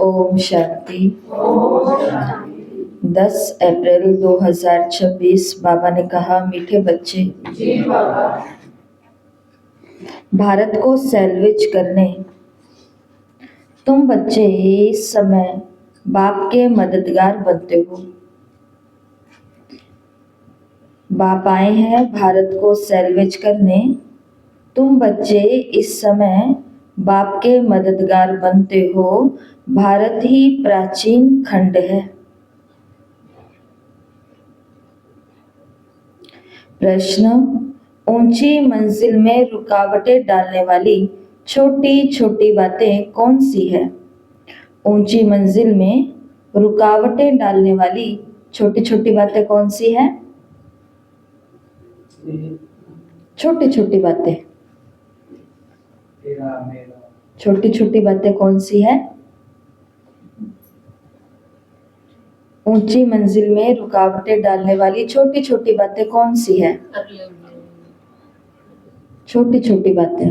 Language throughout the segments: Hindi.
ओम शांति। 10 अप्रैल 2026 बाबा ने कहा, मीठे बच्चे, जी बाबा। भारत को सैल्वेज करने तुम बच्चे इस समय बाप के मददगार बनते हो। बाप आए हैं भारत को सैल्वेज करने, तुम बच्चे इस समय बाप के मददगार बनते हो। भारत ही प्राचीन खंड है। प्रश्न, ऊंची मंजिल में रुकावटें डालने वाली छोटी छोटी बातें कौन सी है? ऊंची मंजिल में रुकावटें डालने वाली छोटी छोटी बातें कौन सी है? छोटी छोटी बातें, छोटी छोटी बातें कौन सी है? ऊंची मंजिल में रुकावटें डालने वाली छोटी छोटी बातें कौन सी है? छोटी छोटी बातें।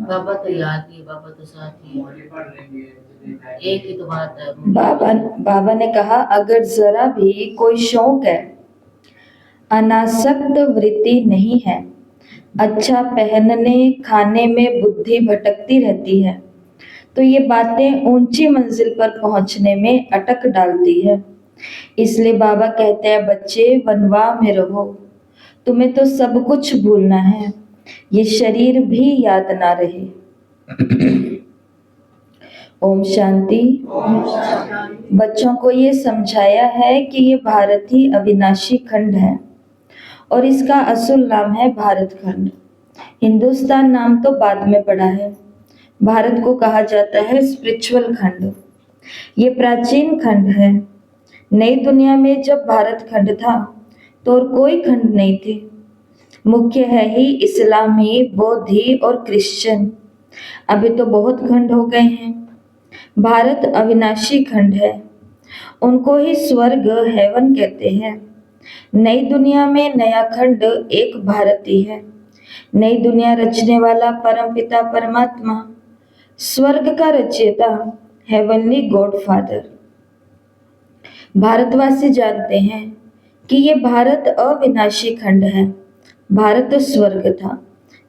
बाबा तो याद ही, बाबा तो साथ ही, एक ही तो बात है। बाबा ने कहा, अगर जरा भी कोई शौक है, अनासक्त वृत्ति नहीं है, अच्छा पहनने खाने में बुद्धि भटकती रहती है, तो ये बातें ऊंची मंजिल पर पहुंचने में अटक डालती है। इसलिए बाबा कहते हैं, बच्चे वनवाह में रहो, तुम्हें तो सब कुछ भूलना है, ये शरीर भी याद ना रहे। ओम शांति। बच्चों को ये समझाया है कि ये भारत ही अविनाशी खंड है और इसका असल नाम है भारत खंड। हिंदुस्तान नाम तो बाद में पड़ा है। भारत को कहा जाता है स्पिरिचुअल खंड। ये प्राचीन खंड है। नई दुनिया में जब भारत खंड था तो और कोई खंड नहीं थे। मुख्य है ही इस्लामी, बौद्धि और क्रिश्चियन। अभी तो बहुत खंड हो गए हैं। भारत अविनाशी खंड है। उनको ही स्वर्ग, हेवन कहते हैं। नई दुनिया में नया खंड एक भारत ही है। नई दुनिया रचने वाला परमपिता परमात्मा, स्वर्ग का रचयिता, हेवनली गॉड फादर। भारतवासी जानते हैं कि ये भारत अविनाशी खंड है। भारत स्वर्ग था।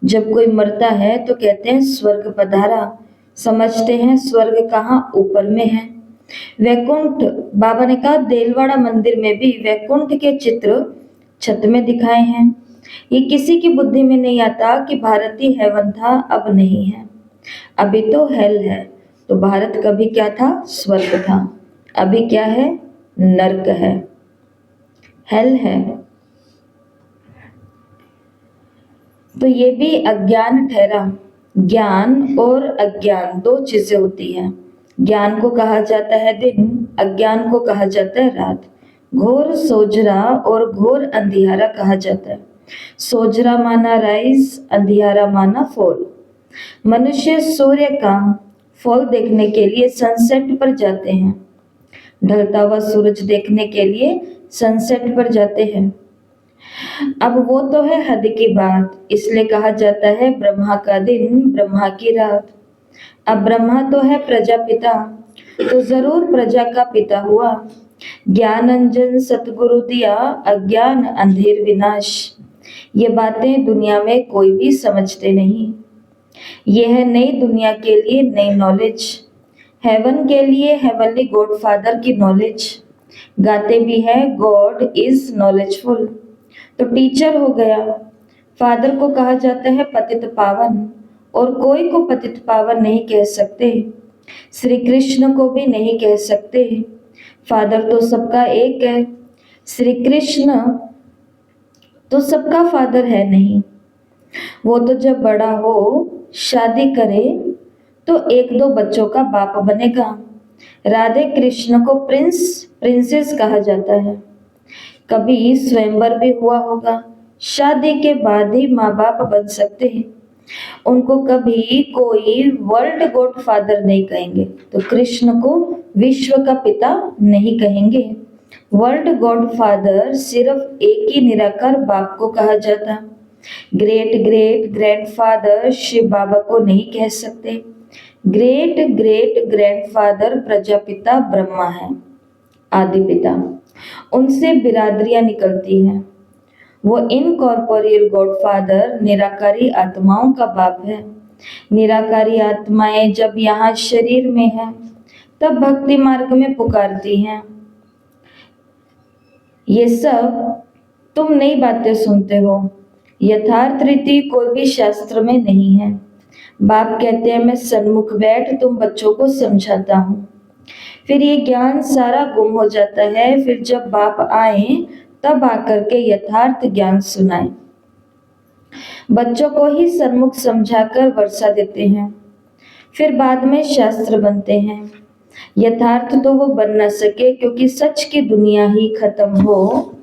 जब कोई मरता है तो कहते हैं स्वर्ग पधारा। समझते हैं स्वर्ग कहाँ? ऊपर में है। वैकुंठ, बाबा ने कहा देलवाड़ा मंदिर में भी वैकुंठ के चित्र छत में दिखाए हैं। ये किसी की बुद्धि में नहीं आता कि भारत ही हेवन था, अब नहीं है। अभी तो हेल है। तो भारत कभी क्या था? स्वर्ग था। अभी क्या है? नर्क है, हेल है। तो ये भी अज्ञान ठहरा। ज्ञान और अज्ञान दो चीजें होती हैं। ज्ञान को कहा जाता है दिन, अज्ञान को कहा जाता है रात। घोर सोजरा और घोर अंधियारा कहा जाता है। सोजरा माना राइज, अंधियारा माना फॉल। मनुष्य सूर्य का फॉल देखने के लिए सनसेट पर जाते हैं। ढलता हुआ सूरज देखने के लिए सनसेट पर जाते हैं। अब वो तो है हद की बात, इसलिए कहा जाता है ब्रह्मा का दिन, ब्रह्मा की रात। अब ब्रह्मा तो है प्रजापिता, तो जरूर प्रजा का पिता हुआ। ज्ञान अंजन सतगुरु दिया, अज्ञान अंधेर विनाश। ये बातें दुनिया में कोई भी समझते नहीं। यह है नई दुनिया के लिए नई नॉलेज, हेवन के लिए हेवनली गॉड फादर की नॉलेज। गाते भी है गॉड इज नॉलेजफुल, तो टीचर हो गया। फादर को कहा जाता है पतित पावन, और कोई को पतित पावन नहीं कह सकते। श्री कृष्ण को भी नहीं कह सकते। फादर तो सबका एक है। श्री कृष्ण तो सबका फादर है नहीं। वो तो जब बड़ा हो, शादी करे, तो एक दो बच्चों का बाप बनेगा। राधे कृष्ण को प्रिंस, प्रिंसेस कहा जाता है। कभी स्वयंवर भी हुआ होगा। शादी के बाद ही माँ बाप बन सकते हैं। उनको कभी कोई वर्ल्ड गॉड फादर नहीं कहेंगे, तो कृष्ण को विश्व का पिता नहीं कहेंगे। वर्ल्ड गॉड फादर सिर्फ एक ही निराकार बाप को कहा जाता। ग्रेट ग्रेट ग्रैंडफादर शिव बाबा को नहीं कह सकते। Great great grandfather Prajapita Brahma है, आदि पिता। उनसे बिरादरियां निकलती हैं। वो इनकॉर्पोरियल गॉडफादर निराकारी आत्माओं का बाप है। निराकारी आत्माएं जब यहाँ शरीर में हैं, तब भक्ति मार्ग में पुकारती हैं। ये सब तुम नई बातें सुनते हो, यथार्थ रीति कोई भी शास्त्र में नहीं है। बाप कहते हैं मैं सन्मुख बैठ तुम बच्चों को समझाता हूँ। फिर ये ज्ञान सारा गुम हो जाता है। फिर जब बाप आए तब आकर के यथार्थ ज्ञान सुनाए। बच्चों को ही सन्मुख समझाकर वर्षा देते हैं। फिर बाद में शास्त्र बनते हैं। यथार्थ तो वो बन न सके, क्योंकि सच की दुनिया ही खत्म हो,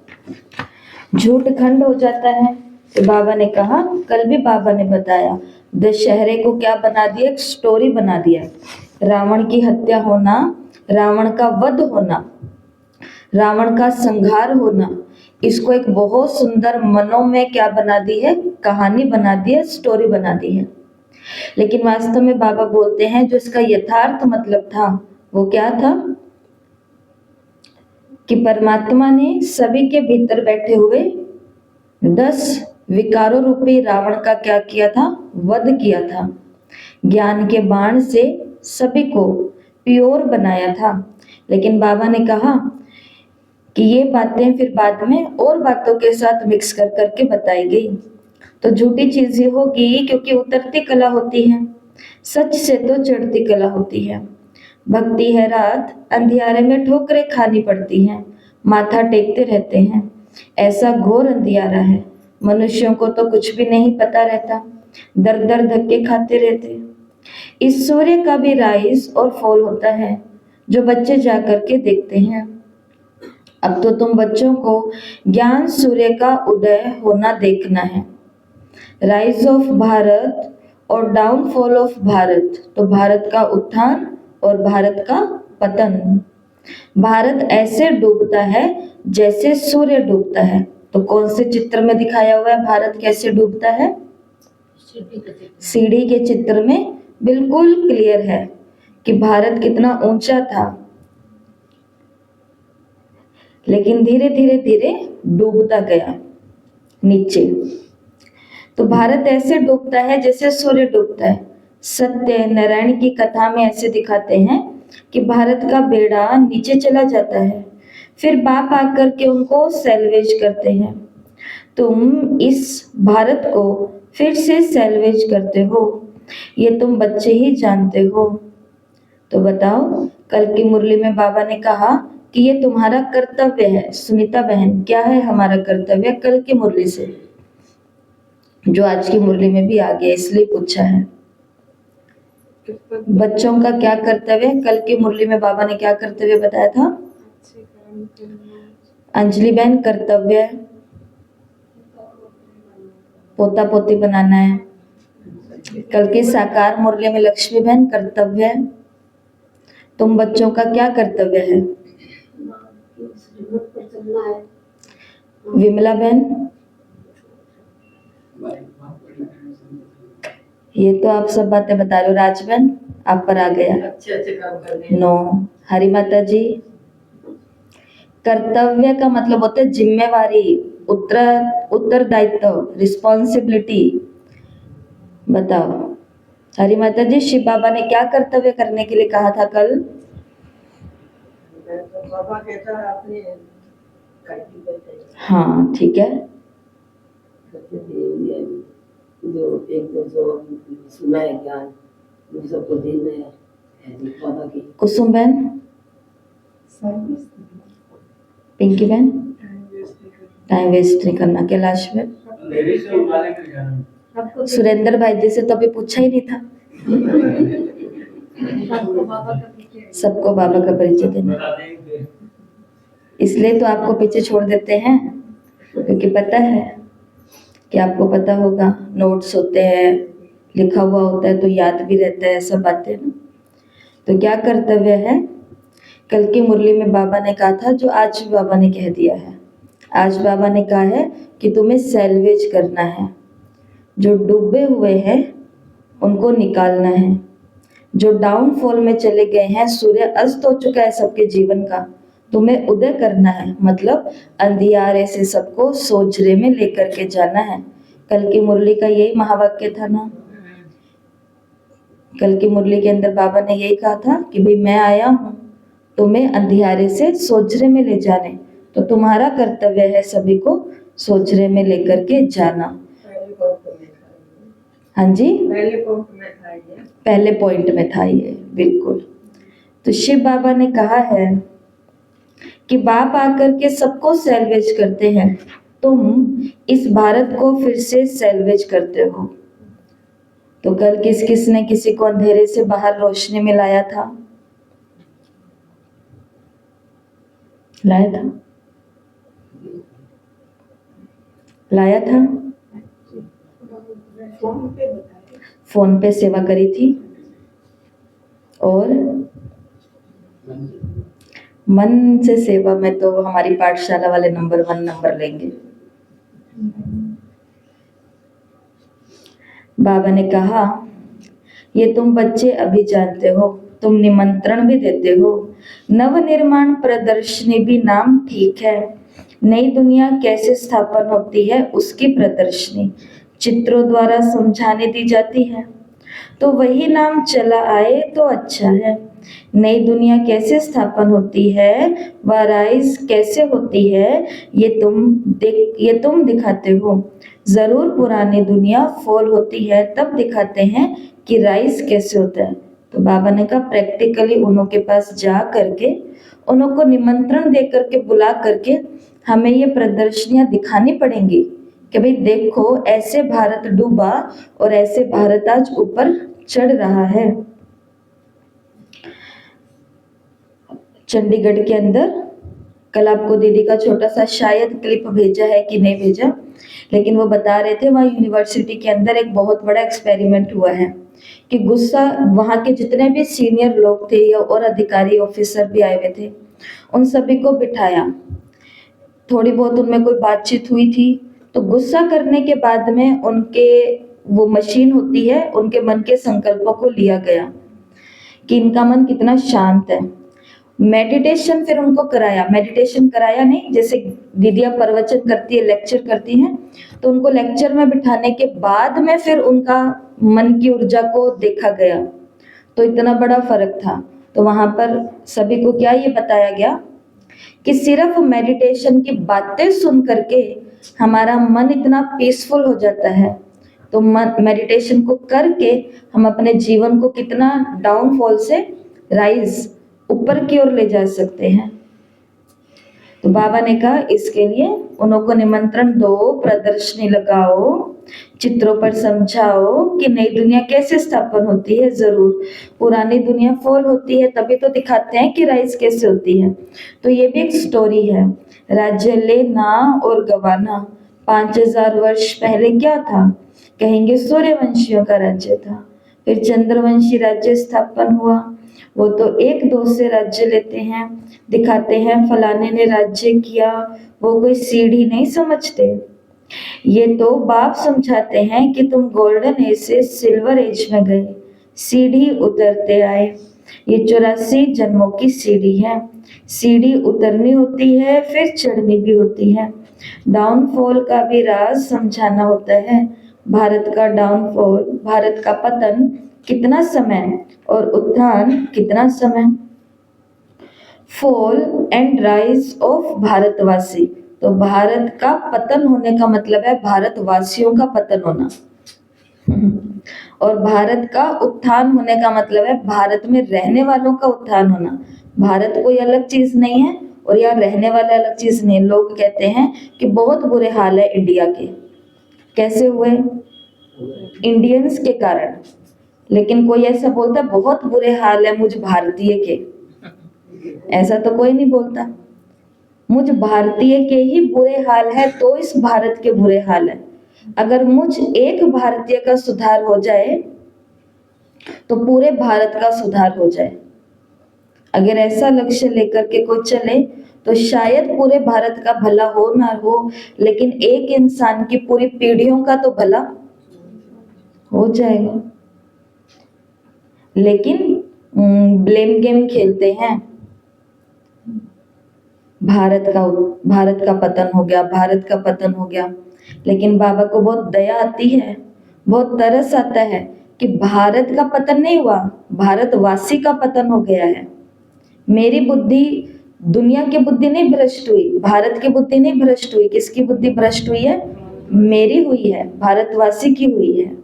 झूठ खंड हो जाता है। तो बाबा ने कहा, कल भी बाबा ने बताया, दशहरे को क्या बना दिया, एक स्टोरी बना दिया। रावण की हत्या होना, रावण का वध होना, रावण का संहार होना, इसको एक बहुत सुंदर मनोमय क्या बना दी है, कहानी बना दी है, स्टोरी बना दी है। लेकिन वास्तव में बाबा बोलते हैं जो इसका यथार्थ मतलब था वो क्या था, कि परमात्मा ने सभी के भीतर बैठे हुए 10 विकारों रूपी रावण का क्या किया था, वध किया था। ज्ञान के बाण से सभी को प्योर बनाया था। लेकिन बाबा ने कहा कि ये बातें फिर बाद में और बातों के साथ मिक्स कर करके बताई गई, तो झूठी चीजें होगी, क्योंकि उतरती कला होती है, सच से तो चढ़ती कला होती है। भक्ति है रात, अंधियारे में ठोकरें खानी पड़ती हैं, माथा टेकते रहते हैं। ऐसा घोर अंधियारा है, मनुष्यों को तो कुछ भी नहीं पता रहता, दर दर धक्के खाते रहते। इस सूर्य का भी राइज और फॉल होता है, जो बच्चे जा करके देखते हैं। अब तो तुम बच्चों को ज्ञान सूर्य का उदय होना देखना है। राइज ऑफ भारत और डाउनफॉल ऑफ भारत, तो भारत का उत्थान और भारत का पतन। भारत ऐसे डूबता है जैसे सूर्य डूबता है। तो कौन से चित्र में दिखाया हुआ है भारत कैसे डूबता है? सीढ़ी के चित्र में बिल्कुल क्लियर है कि भारत कितना ऊंचा था, लेकिन धीरे धीरे धीरे डूबता गया नीचे। तो भारत ऐसे डूबता है जैसे सूर्य डूबता है। सत्य नारायण की कथा में ऐसे दिखाते हैं कि भारत का बेड़ा नीचे चला जाता है, फिर बाप आकर के उनको सैल्वेज करते हैं। तुम इस भारत को फिर से सैल्वेज करते हो, ये तुम बच्चे ही जानते हो। तो बताओ, कल की मुरली में बाबा ने कहा कि ये तुम्हारा कर्तव्य है। सुनीता बहन, क्या है हमारा कर्तव्य कल की मुरली से, जो आज की मुरली में भी आ गया, इसलिए पूछा है। बच्चों का क्या कर्तव्य है? कल की मुरली में बाबा ने क्या कर्तव्य बताया था? अंजलि बहन, कर्तव्य पोता पोती बनाना है। कल की साकार मुरली में लक्ष्मी बहन कर्तव्य है। तुम बच्चों का क्या कर्तव्य है? विमला बहन, ये तो आप सब बातें बता रहे हो। राजबहन, आप पर आ गया। नो। हरी माता जी, कर्तव्य का मतलब होता है जिम्मेवारी, उत्तरदायित्व, रिस्पॉन्सिबिलिटी। बताओ हरी माता जी, शिव बाबा ने क्या कर्तव्य करने के लिए कहा था कल? बाबा कहता है अपने, हाँ ठीक है, जो एक जो सुना है ज्ञान वो सबको देना है बाबा की। कुसुम बहन, पिंकी बहन, टाइम वेस्ट नहीं करना। कैलाश बहन, सुरेंद्र भाई जी से तो अभी पूछा ही नहीं था। सबको बाबा का परिचय देना, इसलिए तो आपको पीछे छोड़ देते हैं, क्योंकि पता है कि आपको पता होगा, नोट्स होते हैं, लिखा हुआ होता है तो याद भी रहता है सब बातें ना। तो क्या कर्तव्य है? कल की मुरली में बाबा ने कहा था, जो आज भी बाबा ने कह दिया है। आज बाबा ने कहा है कि तुम्हें सैल्वेज करना है, जो डूबे हुए हैं उनको निकालना है। जो डाउनफॉल में चले गए हैं, सूर्य अस्त हो चुका है सबके जीवन का, तुम्हें उदय करना है, मतलब अंधियारे से सबको सोजरे में लेकर के जाना है। कल की मुरली का यही महावाक्य था ना। कल की मुरली के अंदर बाबा ने यही कहा था कि भाई मैं आया हूँ तुम्हें अंधियारे से सोजरे में ले जाने, तो तुम्हारा कर्तव्य है सभी को सोजरे में लेकर के जाना। हाँ जी, पहले पॉइंट में था ये, बिल्कुल। तो शिव बाबा ने कहा है कि बाप आकर के सबको सैल्वेज करते हैं, तुम इस भारत को फिर से सैल्वेज करते हो। तो कल किस किस ने किसी को अंधेरे से बाहर रोशनी में लाया था? लाया था, लाया था। फोन पे सेवा करी थी, और मन से सेवा में तो हमारी पाठशाला वाले नंबर 1 नंबर लेंगे। बाबा ने कहा ये तुम बच्चे अभी जानते हो, तुम निमंत्रण भी देते हो। नवनिर्माण प्रदर्शनी भी नाम ठीक है, नई दुनिया कैसे स्थापन होती है उसकी प्रदर्शनी चित्रों द्वारा समझाने दी जाती है, तो वही नाम चला आए तो अच्छा है। नई दुनिया कैसे स्थापन होती है, वह राइज कैसे होती है, ये तुम दिखाते हो। जरूर पुरानी दुनिया फॉल होती है तब दिखाते हैं कि राइज कैसे होता है। तो बाबा ने कहा प्रैक्टिकली उन्हों के पास जा करके, उन्हों को निमंत्रण दे करके, बुला करके हमें ये प्रदर्शनियां दिखानी पड़ेंगी कि भाई देखो ऐसे भारत डूबा और ऐसे भारत आज ऊपर चढ़ रहा है। चंडीगढ़ के अंदर कल आपको दीदी का छोटा सा शायद क्लिप भेजा है कि नहीं भेजा, लेकिन वो बता रहे थे वहाँ यूनिवर्सिटी के अंदर एक बहुत बड़ा एक्सपेरिमेंट हुआ है कि गुस्सा, वहाँ के जितने भी सीनियर लोग थे या और अधिकारी ऑफिसर भी आए हुए थे, उन सभी को बिठाया, थोड़ी बहुत उनमें कोई बातचीत हुई थी, तो गुस्सा करने के बाद में उनके वो मशीन होती है, उनके मन के संकल्पों को लिया गया कि इनका मन कितना शांत है। मेडिटेशन फिर उनको कराया, मेडिटेशन कराया नहीं, जैसे दीदियाँ प्रवचन करती है, लेक्चर करती हैं, तो उनको लेक्चर में बिठाने के बाद में फिर उनका मन की ऊर्जा को देखा गया, तो इतना बड़ा फर्क था। तो वहां पर सभी को क्या ये बताया गया कि सिर्फ मेडिटेशन की बातें सुन करके हमारा मन इतना पीसफुल हो जाता है, तो मेडिटेशन को करके हम अपने जीवन को कितना डाउनफॉल से राइज ऊपर की ओर ले जा सकते हैं। तो बाबा ने कहा इसके लिए उन्हों को निमंत्रण दो, प्रदर्शनी लगाओ, चित्रों पर समझाओ कि नई दुनिया कैसे स्थापन होती है। जरूर पुरानी दुनिया फॉल होती है तभी तो दिखाते हैं कि राइज कैसे होती है। तो ये भी एक स्टोरी है। राज्य लेना और गवाना 5000 वर्ष पहले क्या था? कहेंगे सूर्यवंशियों का राज्य था। फिर चंद्रवंशी राज्य स्थापन हुआ, वो तो एक दो से राज्य लेते हैं, दिखाते हैं फलाने ने राज्य किया, वो कोई सीढ़ी नहीं समझते। ये तो बाप समझाते हैं कि तुम गोल्डन एज से सिल्वर एज में गए, सीढ़ी उतरते आए। ये 84 जन्मों की सीढ़ी है, सीढ़ी उतरनी होती है फिर चढ़नी भी होती है। डाउनफॉल का भी राज समझाना होता है। भारत का डाउनफॉल, भारत का पतन कितना समय और उत्थान कितना समय। फॉल एंड राइज ऑफ भारतवासी, तो भारत का पतन होने का मतलब है भारतवासियों का पतन होना, और भारत का उत्थान होने का मतलब है भारत में रहने वालों का उत्थान होना। भारत कोई अलग चीज नहीं है और यहाँ रहने वाला अलग चीज नहीं। लोग कहते हैं कि बहुत बुरे हाल है इंडिया के, कैसे हुए? इंडियंस के कारण। लेकिन कोई ऐसा बोलता बहुत बुरे हाल है मुझ भारतीय के, ऐसा तो कोई नहीं बोलता। मुझ भारतीय के ही बुरे हाल है तो इस भारत के बुरे हाल है। अगर मुझ एक भारतीय का सुधार हो जाए तो पूरे भारत का सुधार हो जाए। अगर ऐसा लक्ष्य लेकर के कोई चले तो शायद पूरे भारत का भला हो ना हो, लेकिन एक इंसान की पूरी पीढ़ियों का तो भला हो जाएगा। लेकिन ब्लेम गेम खेलते हैं। भारत का पतन हो गया, भारत का पतन हो गया। लेकिन बाबा को बहुत दया आती है, बहुत तरस आता है कि भारत का पतन नहीं हुआ, भारतवासी का पतन हो गया है। मेरी बुद्धि, दुनिया की बुद्धि नहीं भ्रष्ट हुई, भारत की बुद्धि नहीं भ्रष्ट हुई। किसकी बुद्धि भ्रष्ट हुई है? मेरी हुई है, भारतवासी की हुई है।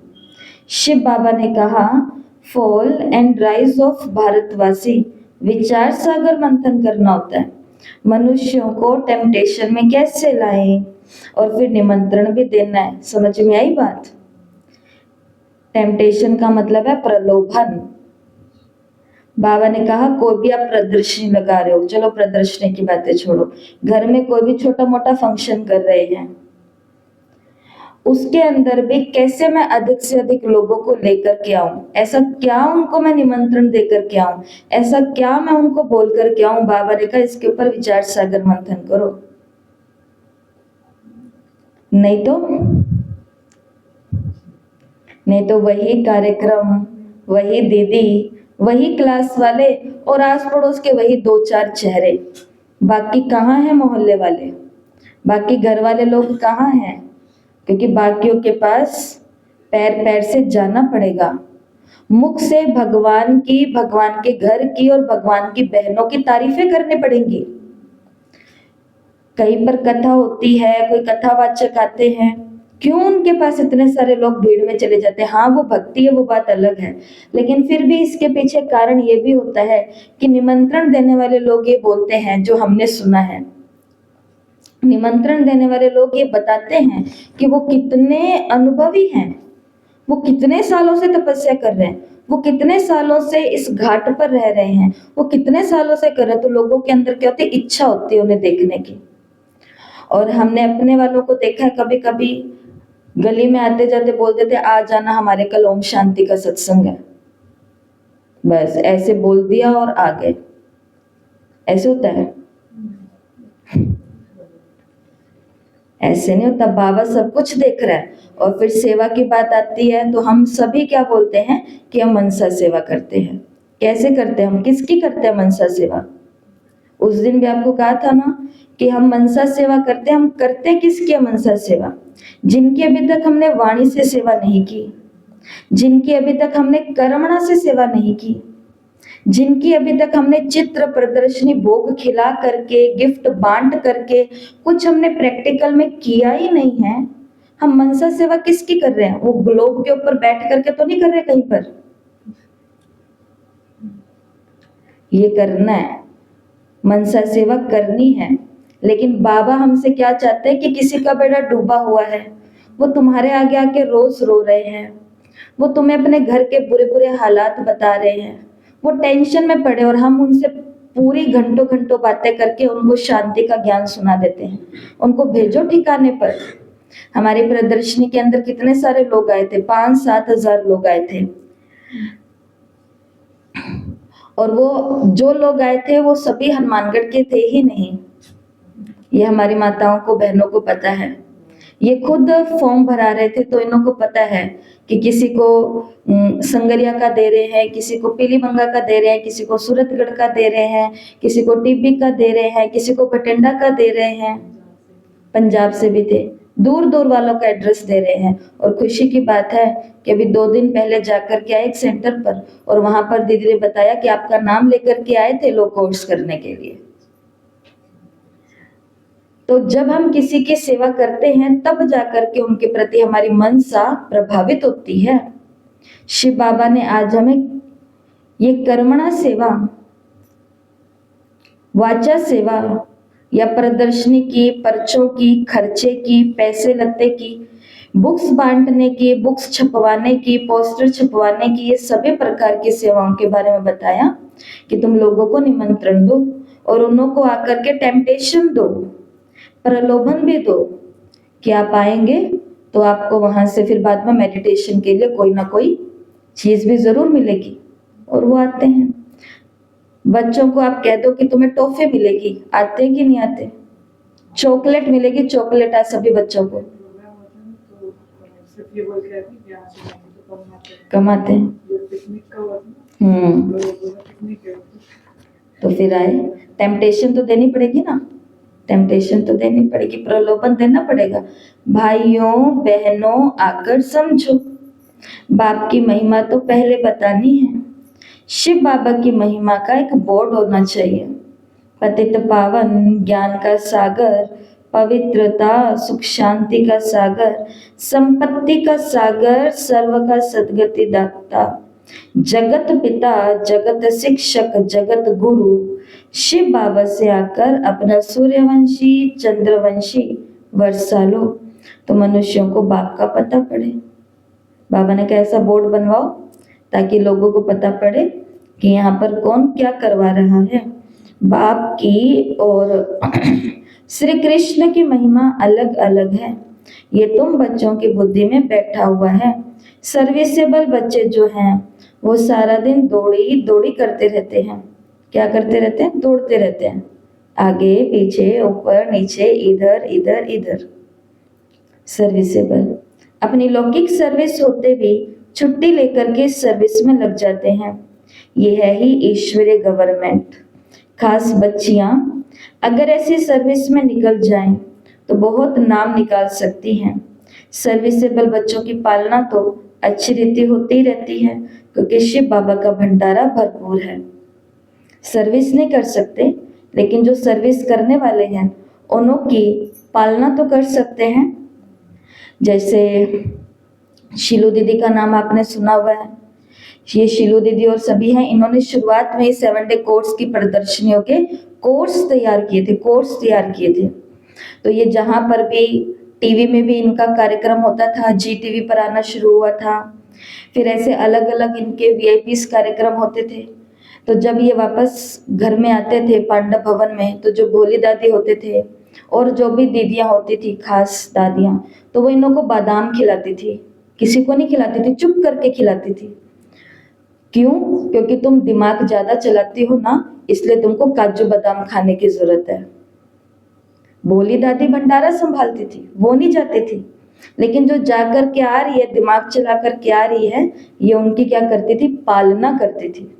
शिव बाबा ने कहा, फॉल एंड राइज ऑफ भारतवासी, विचार सागर मंथन करना होता है। मनुष्यों को टेम्पटेशन में कैसे लाएं, और फिर निमंत्रण भी देना है। समझ में आई बात? टेम्पटेशन का मतलब है प्रलोभन। बाबा ने कहा कोई भी आप प्रदर्शनी लगा रहे हो, चलो प्रदर्शनी की बातें छोड़ो, घर में कोई भी छोटा मोटा फंक्शन कर रहे हैं, उसके अंदर भी कैसे मैं अधिक से अधिक लोगों को लेकर के आऊं, ऐसा क्या उनको मैं निमंत्रण देकर के आऊं, ऐसा क्या मैं उनको बोल कर के आऊं। बाबा ने कहा इसके ऊपर विचार सागर मंथन करो, नहीं तो वही कार्यक्रम, वही दीदी, वही क्लास वाले और आस पड़ोस के वही दो चार चेहरे, बाकी कहाँ है मोहल्ले वाले, बाकी घर वाले लोग कहाँ हैं? क्योंकि बाकियों के पास पैर पैर से जाना पड़ेगा। मुख से भगवान की, भगवान के घर की और भगवान की बहनों की तारीफें करनी पड़ेंगी। कहीं पर कथा होती है, कोई कथावाचक आते हैं, क्यों उनके पास इतने सारे लोग भीड़ में चले जाते हैं? हाँ वो भक्ति है, वो बात अलग है, लेकिन फिर भी इसके पीछे कारण ये भी होता है कि निमंत्रण देने वाले लोग ये बोलते हैं, जो हमने सुना है, निमंत्रण देने वाले लोग ये बताते हैं कि वो कितने अनुभवी हैं, वो कितने सालों से तपस्या कर रहे हैं, वो कितने सालों से इस घाट पर रह रहे हैं, वो कितने सालों से कर रहे हैं। तो लोगों के अंदर क्या होती है? इच्छा होती है उन्हें देखने की। और हमने अपने वालों को देखा है, कभी कभी गली में आते जाते बोल देते आ जाना हमारे कल ओम शांति का सत्संग है, बस ऐसे बोल दिया और आ गए। ऐसे होता है? ऐसे नहीं होता। बाबा सब कुछ देख रहा है। और फिर सेवा की बात आती है तो हम सभी क्या बोलते हैं कि हम मनसा सेवा करते हैं। कैसे करते हैं? हम किसकी करते हैं मनसा सेवा? उस दिन भी आपको कहा था ना कि हम मनसा सेवा करते हैं। हम करते किसकी है मनसा सेवा? जिनकी अभी तक हमने वाणी से सेवा नहीं की, जिनकी अभी तक हमने कर्मणा से सेवा नहीं की, जिनकी अभी तक हमने चित्र प्रदर्शनी भोग खिला करके, गिफ्ट बांट करके कुछ हमने प्रैक्टिकल में किया ही नहीं है। हम मनसा सेवा किसकी कर रहे हैं? वो ग्लोब के ऊपर बैठ करके तो नहीं कर रहे कहीं पर। ये करना है, मनसा सेवा करनी है। लेकिन बाबा हमसे क्या चाहते हैं कि किसी का बेटा डूबा हुआ है, वो तुम्हारे आगे आके रोज रो रहे हैं, वो तुम्हें अपने घर के बुरे बुरे हालात बता रहे हैं, वो टेंशन में पड़े, और हम उनसे पूरी घंटों घंटों बातें करके उनको शांति का ज्ञान सुना देते हैं। उनको भेजो ठिकाने पर। हमारी प्रदर्शनी के अंदर कितने सारे लोग आए थे, 5-7 हजार लोग आए थे। और वो जो लोग आए थे वो सभी हनुमानगढ़ के थे ही नहीं। ये हमारी माताओं को, बहनों को पता है। ये खुद फॉर्म भरा रहे थे तो इन्हों को पता है कि किसी को संगरिया का दे रहे हैं, किसी को पीलीबंगा का दे रहे हैं, किसी को सूरतगढ़ का दे रहे हैं, किसी को टिब्बी का दे रहे हैं, किसी को बठिंडा का दे रहे हैं, पंजाब से भी थे, दूर दूर वालों का एड्रेस दे रहे हैं। और खुशी की बात है कि अभी 2 दिन पहले जाकर के आए एक सेंटर पर, और वहां पर दीदी ने बताया कि आपका नाम लेकर के आए थे लोग कोर्स करने के लिए। तो जब हम किसी की सेवा करते हैं तब जाकर के उनके प्रति हमारी मनसा प्रभावित होती है। शिव बाबा ने आज हमें ये कर्मणा सेवा, वाचा सेवा या प्रदर्शनी की, पर्चों की, खर्चे की, पैसे लत्ते की, बुक्स बांटने की, बुक्स छपवाने की, पोस्टर छपवाने की, ये सभी प्रकार की सेवाओं के बारे में बताया कि तुम लोगों को निमंत्रण दो और उन्हों को आकर के टेम्पटेशन दो, प्रलोभन भी दो कि आप आएंगे तो आपको वहां से फिर बाद में मेडिटेशन के लिए कोई ना कोई चीज भी जरूर मिलेगी। और वो आते हैं। बच्चों को आप कह दो कि तुम्हें टॉफी मिलेगी, आते हैं कि नहीं आते? चॉकलेट मिलेगी, चॉकलेट आ सभी बच्चों को। कमाते हैं। तो फिर आए, टेम्पटेशन तो देनी पड़ेगी ना, टेम्पटेशन तो देनी पड़ेगी, प्रलोभन देना पड़ेगा। भाइयों बहनों आकर समझो, बाप की महिमा तो पहले बतानी है। शिव बाबा की महिमा का एक बोर्ड होना चाहिए। पतित पावन, ज्ञान का सागर, पवित्रता, सुख शांति का सागर, संपत्ति का सागर, सर्व का सद्गति दाता, जगत पिता, जगत शिक्षक, जगत गुरु शिव बाबा से आकर अपना सूर्यवंशी चंद्रवंशी वर्षा लो, तो मनुष्यों को बाप का पता पड़े। बाबा ने कैसा बोर्ड बनवाओ ताकि लोगों को पता पड़े कि यहाँ पर कौन क्या करवा रहा है। बाप की और श्री कृष्ण की महिमा अलग अलग है, ये तुम बच्चों की बुद्धि में बैठा हुआ है। सर्विसेबल बच्चे जो हैं वो सारा दिन दौड़ी दौड़ी करते रहते हैं। क्या करते रहते हैं? दौड़ते रहते हैं, आगे पीछे ऊपर नीचे इधर इधर इधर। सर्विसेबल अपनी लौकिक सर्विस होते भी छुट्टी लेकर के सर्विस में लग जाते हैं। ये है ही ईश्वरीय गवर्नमेंट। खास बच्चियां अगर ऐसी सर्विस में निकल जाएं तो बहुत नाम निकाल सकती हैं। सर्विसेबल बच्चों की पालना तो अच्छी रीति होती रहती है क्योंकि शिव बाबा का भंडारा भरपूर है। सर्विस नहीं कर सकते, लेकिन जो सर्विस करने वाले हैं उन्हों की पालना तो कर सकते हैं। जैसे शीलू दीदी का नाम आपने सुना हुआ है। ये शीलू दीदी और सभी हैं, इन्होंने शुरुआत में 7 डे कोर्स की प्रदर्शनियों के कोर्स तैयार किए थे। तो ये जहाँ पर भी टीवी में भी इनका कार्यक्रम होता था, जी टीवी पर आना शुरू हुआ था। फिर ऐसे अलग अलग इनके वीआईपीस कार्यक्रम होते थे। तो जब ये वापस घर में आते थे पांडव भवन में, तो जो भोली दादी होते थे और जो भी दीदियाँ होती थी, खास दादियाँ, तो वो इन्हों को बादाम खिलाती थी। किसी को नहीं खिलाती थी, चुप करके खिलाती थी। क्यों? क्योंकि तुम दिमाग ज्यादा चलाती हो ना, इसलिए तुमको काजू बादाम खाने की जरूरत है। भोली दादी भंडारा संभालती थी, वो नहीं जाती थी, लेकिन जो जाकर के आ रही है, दिमाग चला कर के आ रही है, ये उनकी क्या करती थी? पालना करती थी।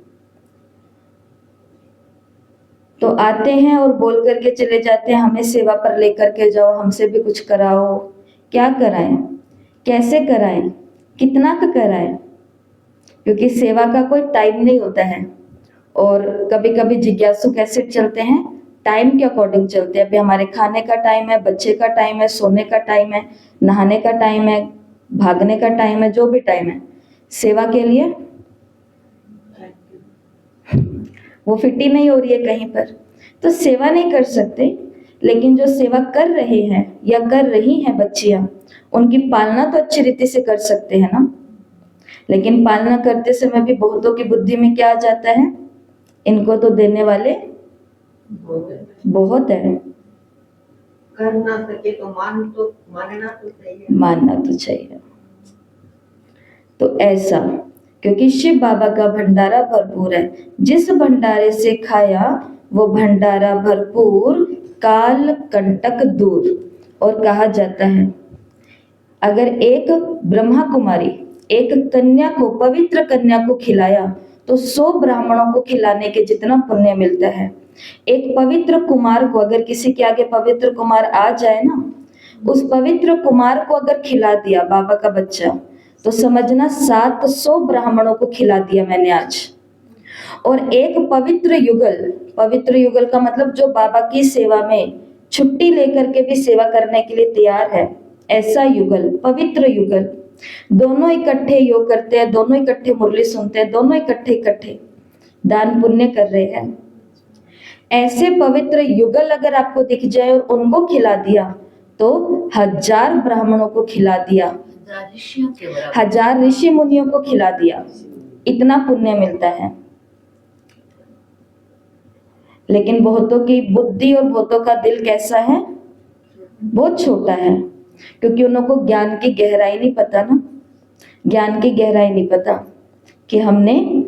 तो आते हैं और बोल करके चले जाते हैं, हमें सेवा पर लेकर के जाओ, हमसे भी कुछ कराओ। क्या कराएं, कैसे कराएं, कितना का कराएं? क्योंकि सेवा का कोई टाइम नहीं होता है। और कभी कभी जिज्ञासु कैसे चलते हैं? टाइम के अकॉर्डिंग चलते हैं। अभी हमारे खाने का टाइम है, बच्चे का टाइम है, सोने का टाइम है, नहाने का टाइम है, भागने का टाइम है, जो भी टाइम है, सेवा के लिए वो फिट ही नहीं हो रही है कहीं पर, तो सेवा नहीं कर सकते। लेकिन जो सेवा कर रहे हैं या कर रही हैं बच्चियां, उनकी पालना तो अच्छी रीति से कर सकते हैं ना। लेकिन पालना करते समय भी बहुतों की बुद्धि में क्या आ जाता है? इनको तो देने वाले बहुत है, कर ना सके तो मानना तो चाहिए। तो ऐसा, क्योंकि शिव बाबा का भंडारा भरपूर है। जिस भंडारे से खाया वो भंडारा भरपूर, काल कंटक दूर। और कहा जाता है अगर एक ब्रह्मा कुमारी एक कन्या को, पवित्र कन्या को खिलाया तो 100 ब्राह्मणों को खिलाने के जितना पुण्य मिलता है। एक पवित्र कुमार को, अगर किसी के आगे पवित्र कुमार आ जाए ना, उस पवित्र कुमार को अगर खिला दिया बाबा का बच्चा, तो समझना 700 ब्राह्मणों को खिला दिया मैंने आज। और एक पवित्र युगल का मतलब जो बाबा की सेवा में छुट्टी लेकर के भी सेवा करने के लिए तैयार है, ऐसा युगल, पवित्र युगल। दोनों इकट्ठे योग करते हैं, दोनों इकट्ठे मुरली सुनते हैं, दोनों इकट्ठे दान पुण्य कर रहे हैं। ऐसे पवित्र युगल अगर आपको दिख जाए और उनको खिला दिया तो 1000 ब्राह्मणों को खिला दिया, 1000 ऋषि मुनियों को खिला दिया, इतना पुण्य मिलता है। लेकिन बहुतों की बुद्धि और बहुतों का दिल कैसा है? बहुत छोटा है, क्योंकि उनको ज्ञान की गहराई नहीं पता ना। ज्ञान की गहराई नहीं पता कि हमने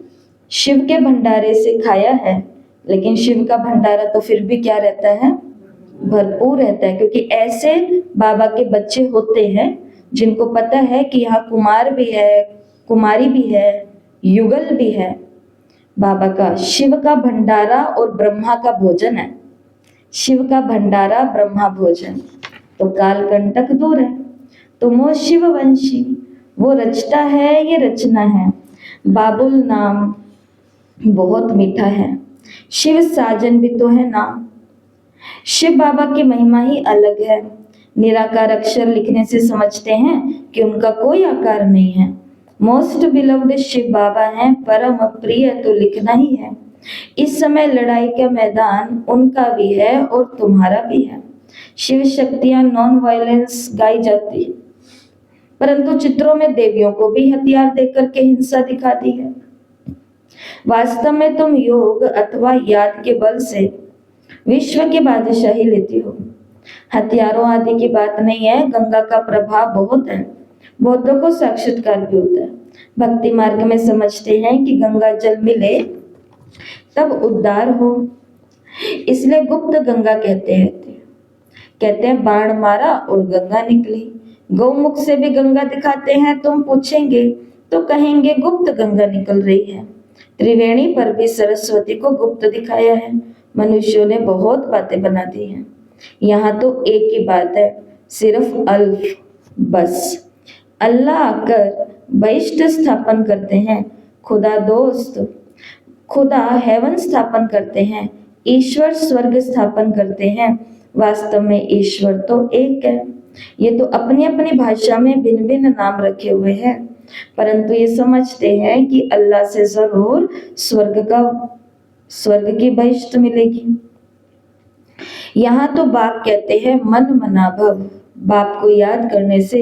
शिव के भंडारे से खाया है, लेकिन शिव का भंडारा तो फिर भी क्या रहता है? भरपूर रहता है। क्योंकि ऐसे बाबा के बच्चे होते हैं जिनको पता है कि यहाँ कुमार भी है, कुमारी भी है, युगल भी है, बाबा का शिव का भंडारा और ब्रह्मा का भोजन है। शिव का भंडारा, ब्रह्मा भोजन, तो कालकंटक दूर है। तुम हो शिववंशी, वो रचता है ये रचना है। बाबुल नाम बहुत मीठा है, शिव साजन भी तो है नाम। शिव बाबा की महिमा ही अलग है। निराकार अक्षर लिखने से समझते हैं कि उनका कोई आकार नहीं है। मोस्ट बिलव्ड शिव बाबा हैं, परम प्रिय तो लिखना ही है। इस समय लड़ाई का मैदान उनका भी है और तुम्हारा भी है। शिव शक्तियां नॉन वायलेंस गाई जाती है, परंतु चित्रों में देवियों को भी हथियार देकर के हिंसा दिखा दी है। वास्तव में तुम योग अथवा याद के बल से विश्व की बादशाही लेती हो। हथियारों आदि की बात नहीं है, गंगा का प्रभाव बहुत है। बौद्धों को साक्षात्कार भी होता है। भक्ति मार्ग में समझते हैं कि गंगा जल मिले तब उद्धार हो, इसलिए गुप्त गंगा कहते हैं बाण मारा और गंगा निकली। गौमुख से भी गंगा दिखाते हैं, तुम पूछेंगे तो कहेंगे गुप्त गंगा निकल रही है। त्रिवेणी पर भी सरस्वती को गुप्त दिखाया है। मनुष्यों ने बहुत बातें बना दी हैं। यहाँ तो एक ही बात है, सिर्फ अल्फ, बस। अल्लाह आकर वैष्ट स्थापन करते हैं, खुदा दोस्त, खुदा हेवन स्थापन करते हैं, ईश्वर स्वर्ग स्थापन करते हैं। वास्तव में ईश्वर तो एक है। ये तो अपनी अपनी भाषा में भिन्न भिन्न नाम रखे हुए हैं, परंतु ये समझते हैं कि अल्लाह से जरूर स्वर्ग की बहिष्ट मिलेगी। यहाँ तो बाप कहते हैं मन मना भव, बाप को याद करने से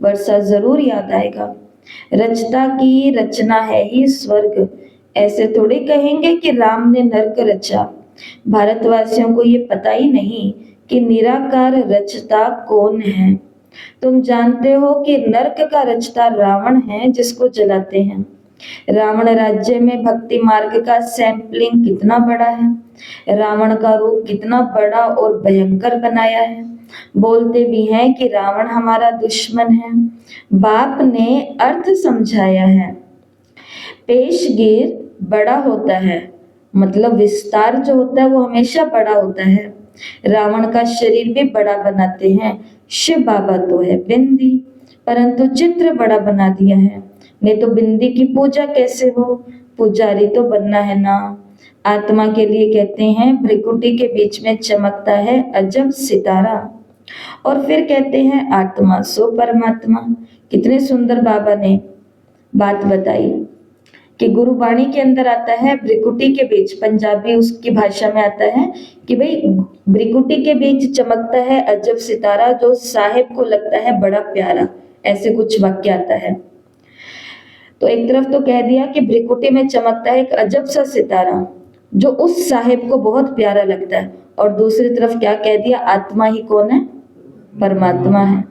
वर्षा जरूर याद आएगा। रचता की रचना है ही स्वर्ग, ऐसे थोड़ी कहेंगे कि राम ने नरक रचा। भारतवासियों को ये पता ही नहीं कि निराकार रचता कौन है। तुम जानते हो कि नरक का रचता रावण है, जिसको जलाते हैं। रावण राज्य में भक्ति मार्ग का सैंपलिंग कितना बड़ा है। रावण का रूप कितना बड़ा और भयंकर बनाया है। बोलते भी हैं कि रावण हमारा दुश्मन है। बाप ने अर्थ समझाया है। पेशगीर बड़ा होता है, मतलब विस्तार जो होता है वो हमेशा बड़ा होता है। रावण का शरीर भी बड़ा बनाते हैं। शिव बाबा तो है बिंदी, परंतु चित्र बड़ा बना दिया है। नहीं तो बिंदी की पूजा कैसे हो, पुजारी तो बनना है ना। आत्मा के लिए कहते हैं भ्रिकुटी के बीच में चमकता है अजब सितारा, और फिर कहते हैं आत्मा सो परमात्मा। कितने सुंदर बाबा ने बात बताई कि गुरुबाणी के अंदर आता है भ्रिकुटी के बीच, पंजाबी उसकी भाषा में आता है कि भाई भ्रिकुटी के बीच चमकता है अजब सितारा, जो साहिब को लगता है बड़ा प्यारा। ऐसे कुछ वाक्य आता है। तो एक तरफ तो कह दिया कि भ्रिकुटी में चमकता है एक अजब सा सितारा जो उस साहिब को बहुत प्यारा लगता है, और दूसरी तरफ क्या कह दिया, आत्मा ही कौन है, परमात्मा है।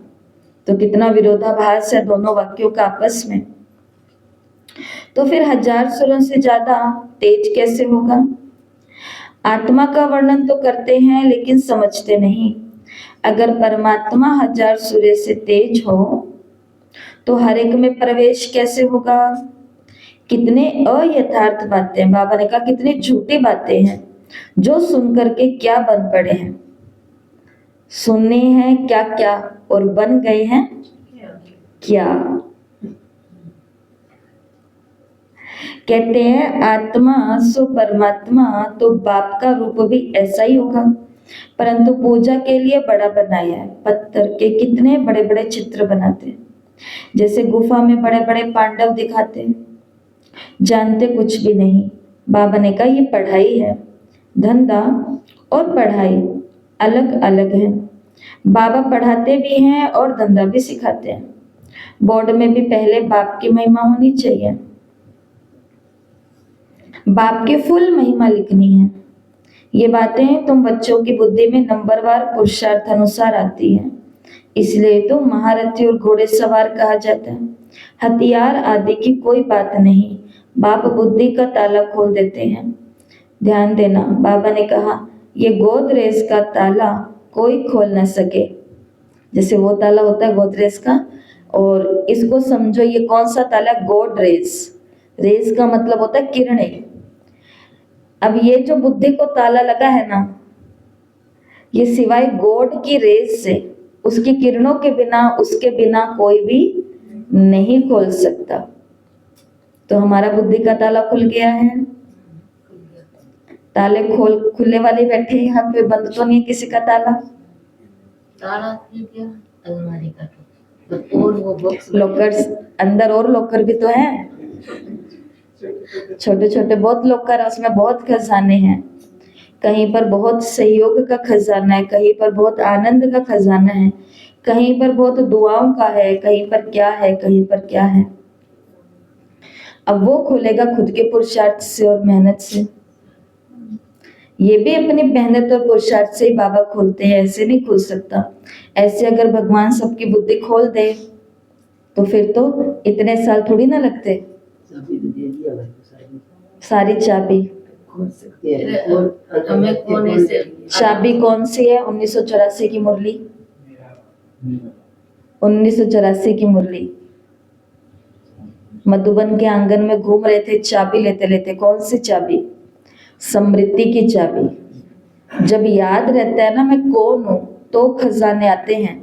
तो कितना विरोधाभास है दोनों वाक्यों का आपस में। तो फिर 1000 सुरों से ज्यादा तेज कैसे होगा। आत्मा का वर्णन तो करते हैं लेकिन समझते नहीं। अगर परमात्मा 1000 सूर्य से तेज हो तो हर एक में प्रवेश कैसे होगा। कितने अयथार्थ बातें, बाबा ने कहा कितनी झूठी बातें हैं, जो सुन करके क्या बन पड़े हैं। सुनने हैं क्या क्या और बन गए हैं क्या। कहते हैं आत्मा सो परमात्मा, तो बाप का रूप भी ऐसा ही होगा, परंतु पूजा के लिए बड़ा बनाया है। पत्थर के कितने बड़े बड़े चित्र बनाते हैं, जैसे गुफा में बड़े बड़े पांडव दिखाते हैं। जानते कुछ भी नहीं। बाबा ने कहा ये पढ़ाई है, धंधा और पढ़ाई अलग अलग है। बाबा पढ़ाते भी हैं और धंधा भी सिखाते हैं। बोर्ड में भी पहले बाप की महिमा होनी चाहिए, बाप की फुल महिमा लिखनी है। ये बातें तुम बच्चों की बुद्धि में नंबरवार पुरुषार्थ अनुसार आती है, इसलिए तो महारथी और घोड़े सवार कहा जाता है। हथियार आदि की कोई बात नहीं, बाप बुद्धि का ताला खोल देते हैं। ध्यान देना, बाबा ने कहा ये गोदरेज का ताला कोई खोल न सके। जैसे वो ताला होता है गोदरेज का, और इसको समझो ये कौन सा ताला, गोदरेज। रेज का मतलब होता है किरणें, अब ये जो बुद्धि को ताला लगा है ना, ये सिवाय गॉड की रेस से, उसकी किरणों के बिना, उसके बिना कोई भी नहीं खोल सकता। तो हमारा बुद्धि का ताला खुल गया है। ताले खुले वाले बैठे हैं यहाँ पे, बंद तो नहीं किसी का ताला। ताला खुल गया अलमारी का, तो और वो बॉक्स लॉकर्स अंदर, और लॉकर भी तो है, छोटे छोटे बहुत लॉकर है, उसमें बहुत खजाने हैं। कहीं पर बहुत सहयोग का खजाना है, कहीं पर बहुत आनंद का खजाना है, कहीं पर बहुत दुआओं का है, कहीं पर क्या है, कहीं पर क्या है। अब वो खोलेगा खुद के पुरुषार्थ से और मेहनत से। ये भी अपनी मेहनत और पुरुषार्थ से ही बाबा खोलते हैं, ऐसे नहीं खोल सकता। ऐसे अगर भगवान सबकी बुद्धि खोल दे तो फिर तो इतने साल थोड़ी ना लगते। चाबी तो दे दिया भाई को, सारी चाबी खोल सकते हैं। फिर हमें कोने से चाबी कौन सी है? 1984 की मुरली, 1984 की मुरली। मधुबन के आंगन में घूम रहे थे चाबी लेते लेते। कौन सी चाबी? समृद्धि की चाबी। जब याद रहता है ना मैं कौन हूँ, तो खजाने आते हैं।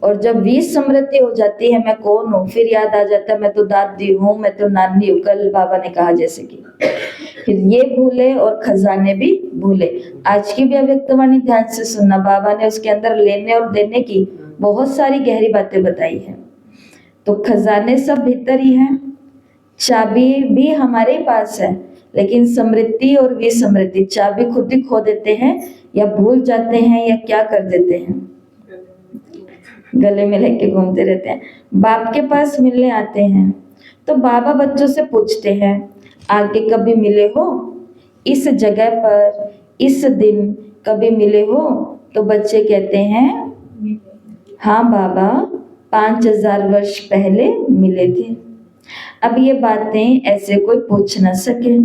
और जब विस्मृति हो जाती है मैं कौन हूँ, फिर याद आ जाता है मैं तो दादी हूँ, मैं तो नानी हूँ। कल बाबा ने कहा जैसे कि फिर ये भूले और खजाने भी भूले। आज की भी अव्यक्तवाणी ध्यान से सुनना, बाबा ने उसके अंदर लेने और देने की बहुत सारी गहरी बातें बताई है। तो खजाने सब भीतर ही हैं, चाबी भी हमारे पास है, लेकिन समृद्धि और विस्मृति चाबी खुद ही खो देते हैं, या भूल जाते हैं, या क्या कर देते हैं, गले में लेके घूमते रहते हैं। बाप के पास मिलने आते हैं तो बाबा बच्चों से पूछते हैं आगे कभी मिले हो, इस जगह पर, इस दिन कभी मिले हो? तो बच्चे कहते हैं हाँ बाबा, 5000 वर्ष पहले मिले थे। अब ये बातें ऐसे कोई पूछ न सके।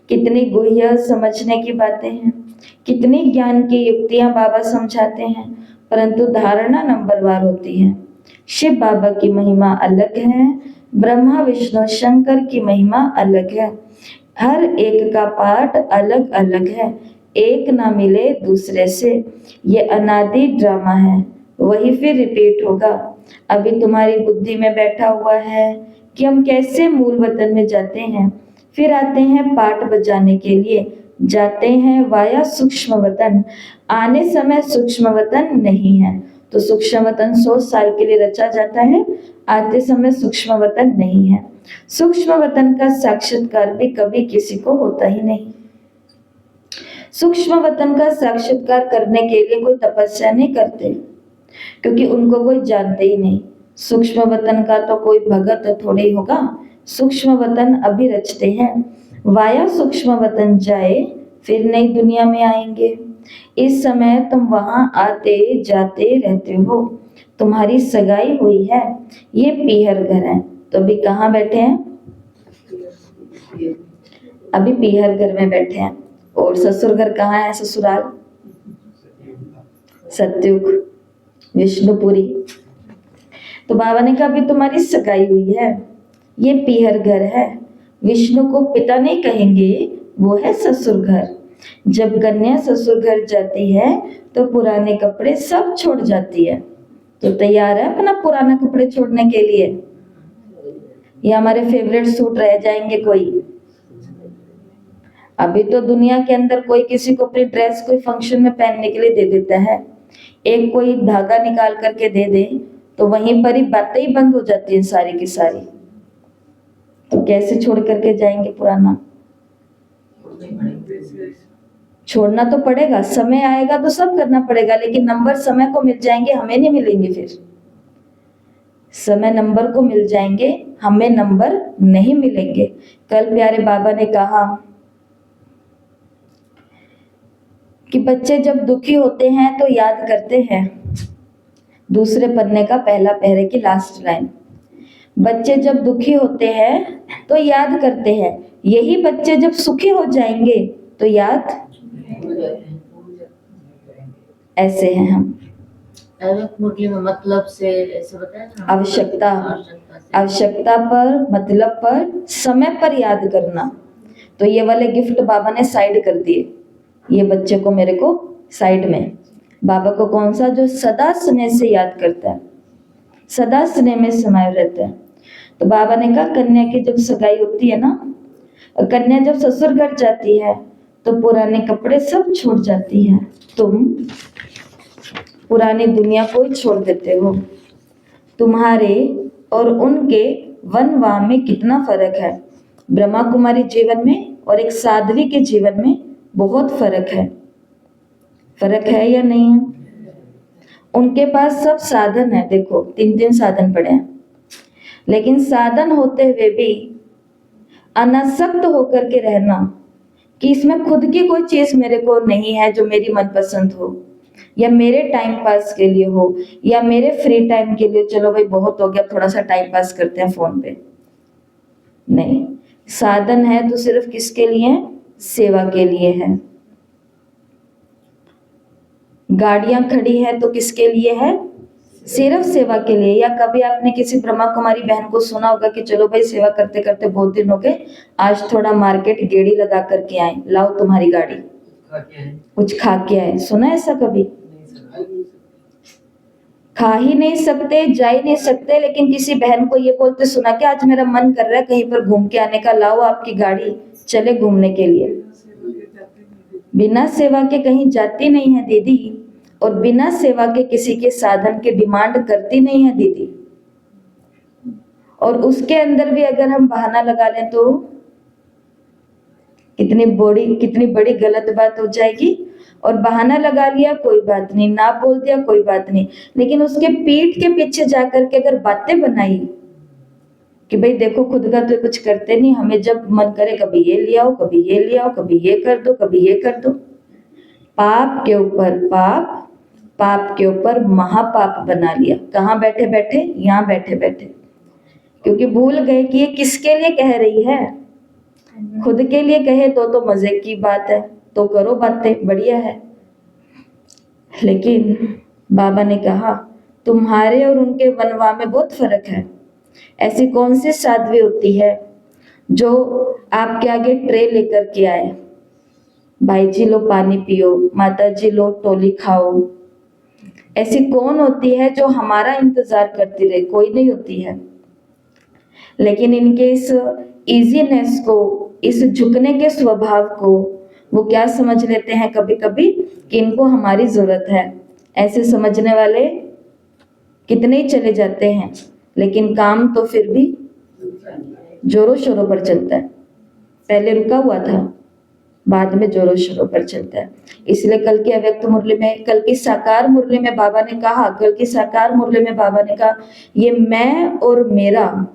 कितनी गुह्य समझने की बातें हैं, कितनी ज्ञान की युक्तियां बाबा समझाते हैं, परंतु धारणा नंबरवार होती है। शिव बाबा की महिमा अलग है, ब्रह्मा विष्णु शंकर की महिमा अलग है। हर एक का पाठ अलग अलग है, एक ना मिले दूसरे से। ये अनादि ड्रामा है, वही फिर रिपीट होगा। अभी तुम्हारी बुद्धि में बैठा हुआ है कि हम कैसे मूल वतन में जाते हैं, फिर आते हैं पाठ बजाने के लिए, जाते हैं वाया सूक्ष्म वतन। आने समय सूक्ष्म वतन नहीं है, तो सूक्ष्म वतन 100 साल के लिए रचा जाता है, आते समय सूक्ष्म वतन नहीं है। सूक्ष्म वतन का साक्षात्कार भी कभी किसी को होता ही नहीं। सूक्ष्म वतन का साक्षात्कार करने के लिए कोई तपस्या नहीं करते, क्योंकि उनको कोई जानते ही नहीं। सूक्ष्म वतन का तो कोई भगत थोड़े होगा, सूक्ष्म वतन अभी रचते हैं। वाया सूक्ष्म वतन जाए फिर नई दुनिया में आएंगे। इस समय तुम वहां आते जाते रहते हो, तुम्हारी सगाई हुई है, ये पीहर घर है। तो अभी कहाँ बैठे हैं? अभी पीहर घर में बैठे हैं। और ससुर घर कहाँ है? ससुराल सत्युग, विष्णुपुरी। तो बाबा ने कहा अभी तुम्हारी सगाई हुई है, ये पीहर घर है। विष्णु को पिता नहीं कहेंगे, वो है ससुर घर। जब कन्या ससुर घर जाती है तो पुराने कपड़े सब छोड़ जाती है। तो तैयार है अपना पुराना कपड़े छोड़ने के लिए? ये हमारे फेवरेट सूट रह जाएंगे कोई? अभी तो दुनिया के अंदर कोई किसी को अपनी ड्रेस कोई फंक्शन में पहनने के लिए दे देता है, एक कोई धागा निकाल करके दे दे तो वहीं पर ही बातें ही बंद हो जाती है सारी की सारी। तो कैसे छोड़ करके जाएंगे पुराना? छोड़ना तो पड़ेगा, समय आएगा तो सब करना पड़ेगा, लेकिन नंबर समय को मिल जाएंगे, हमें नहीं मिलेंगे। फिर समय नंबर को मिल जाएंगे, हमें नंबर नहीं मिलेंगे। कल प्यारे बाबा ने कहा कि बच्चे जब दुखी होते हैं तो याद करते हैं, दूसरे पन्ने का पहला पहरे की लास्ट लाइन। बच्चे जब दुखी होते हैं तो याद करते हैं, यही बच्चे जब सुखी हो जाएंगे तो याद ऐसे हैं हम। मुरली में मतलब से ऐसे बताया ना, आवश्यकता, आवश्यकता से। आवश्यकता पर, मतलब पर, समय पर याद करना। तो ये वाले गिफ्ट बाबा ने साइड कर दिए, ये बच्चे को मेरे को साइड में। बाबा को कौन सा? जो सदा स्नेह से याद करता है, सदा स्नेह में समाये रहता है। तो बाबा ने कहा कन्या की जब सगाई होती है ना, और कन्या जब ससुर घर जाती है तो पुराने कपड़े सब छोड़ जाती है। तुम पुरानी दुनिया को ही छोड़ देते हो। तुम्हारे और उनके वनवाह में कितना फर्क है। ब्रह्मा कुमारी जीवन में और एक साध्वी के जीवन में बहुत फर्क है। फर्क है या नहीं है? उनके पास सब साधन है, देखो 3 साधन पड़े हैं, लेकिन साधन होते हुए भी अनासक्त होकर के रहना कि इसमें खुद की कोई चीज मेरे को नहीं है जो मेरी मनपसंद हो, या मेरे टाइम पास के लिए हो, या मेरे फ्री टाइम के लिए, चलो भाई बहुत हो गया थोड़ा सा टाइम पास करते हैं फोन पे। नहीं, साधन है तो सिर्फ किसके लिए? सेवा के लिए है। गाड़ियां खड़ी है तो किसके लिए है? सिर्फ सेवा के लिए। या कभी आपने किसी ब्रह्मा कुमारी बहन को सुना होगा कि चलो भाई सेवा करते करते बहुत दिन हो गए, आज थोड़ा मार्केट गेड़ी लगा करके आए, लाओ तुम्हारी गाड़ी, कुछ खा के आए? सुना ऐसा कभी? खा ही नहीं सकते, जा ही नहीं सकते, लेकिन किसी बहन को ये बोलते सुना कि आज मेरा मन कर रहा है कहीं पर घूम के आने का, लाओ आपकी गाड़ी, चले घूमने के लिए। बिना सेवा के कहीं जाती नहीं है दीदी, और बिना सेवा के किसी के साधन के डिमांड करती नहीं है दीदी। और उसके अंदर भी अगर हम बहाना लगा लें तो कितनी बड़ी गलत बात हो जाएगी। और बहाना लगा लिया कोई बात नहीं, ना बोल दिया कोई बात नहीं, लेकिन उसके पीठ के पीछे जाकर के अगर बातें बनाई कि भाई देखो खुद का तो कुछ करते नहीं, हमें जब मन करे कभी ये ले आओ, कभी ये ले आओ, कभी ये कर दो, कभी ये कर दो। पाप के ऊपर पाप, पाप के ऊपर महापाप बना लिया। कहाँ बैठे बैठे? यहाँ बैठे बैठे, क्योंकि भूल गए कि ये किसके लिए कह रही है। खुद के लिए कहे तो मजे की बात है, तो करो बातें, बढ़िया है। लेकिन बाबा ने कहा तुम्हारे और उनके वनवाह में बहुत फर्क है। ऐसी कौन सी साध्वी होती है जो आपके आगे ट्रे लेकर के आए, भाई जी लो पानी पियो, माता जी लो टोली खाओ। ऐसी कौन होती है जो हमारा इंतजार करती रहे? कोई नहीं होती है। लेकिन इनके इस इजीनेस को, इस झुकने के स्वभाव को वो क्या समझ लेते हैं कभी कभी कि इनको हमारी जरूरत है। ऐसे समझने वाले कितने ही चले जाते हैं, लेकिन काम तो फिर भी जोरों शोरों पर चलता है। पहले रुका हुआ था, बाद में जोरों शोरों पर चलता है। इसलिए कल की अव्यक्त मुरली में, कल की साकार मुरली में बाबा ने कहा, कल की साकार मुरली में बाबा ने कहा ये मैं और मेरा,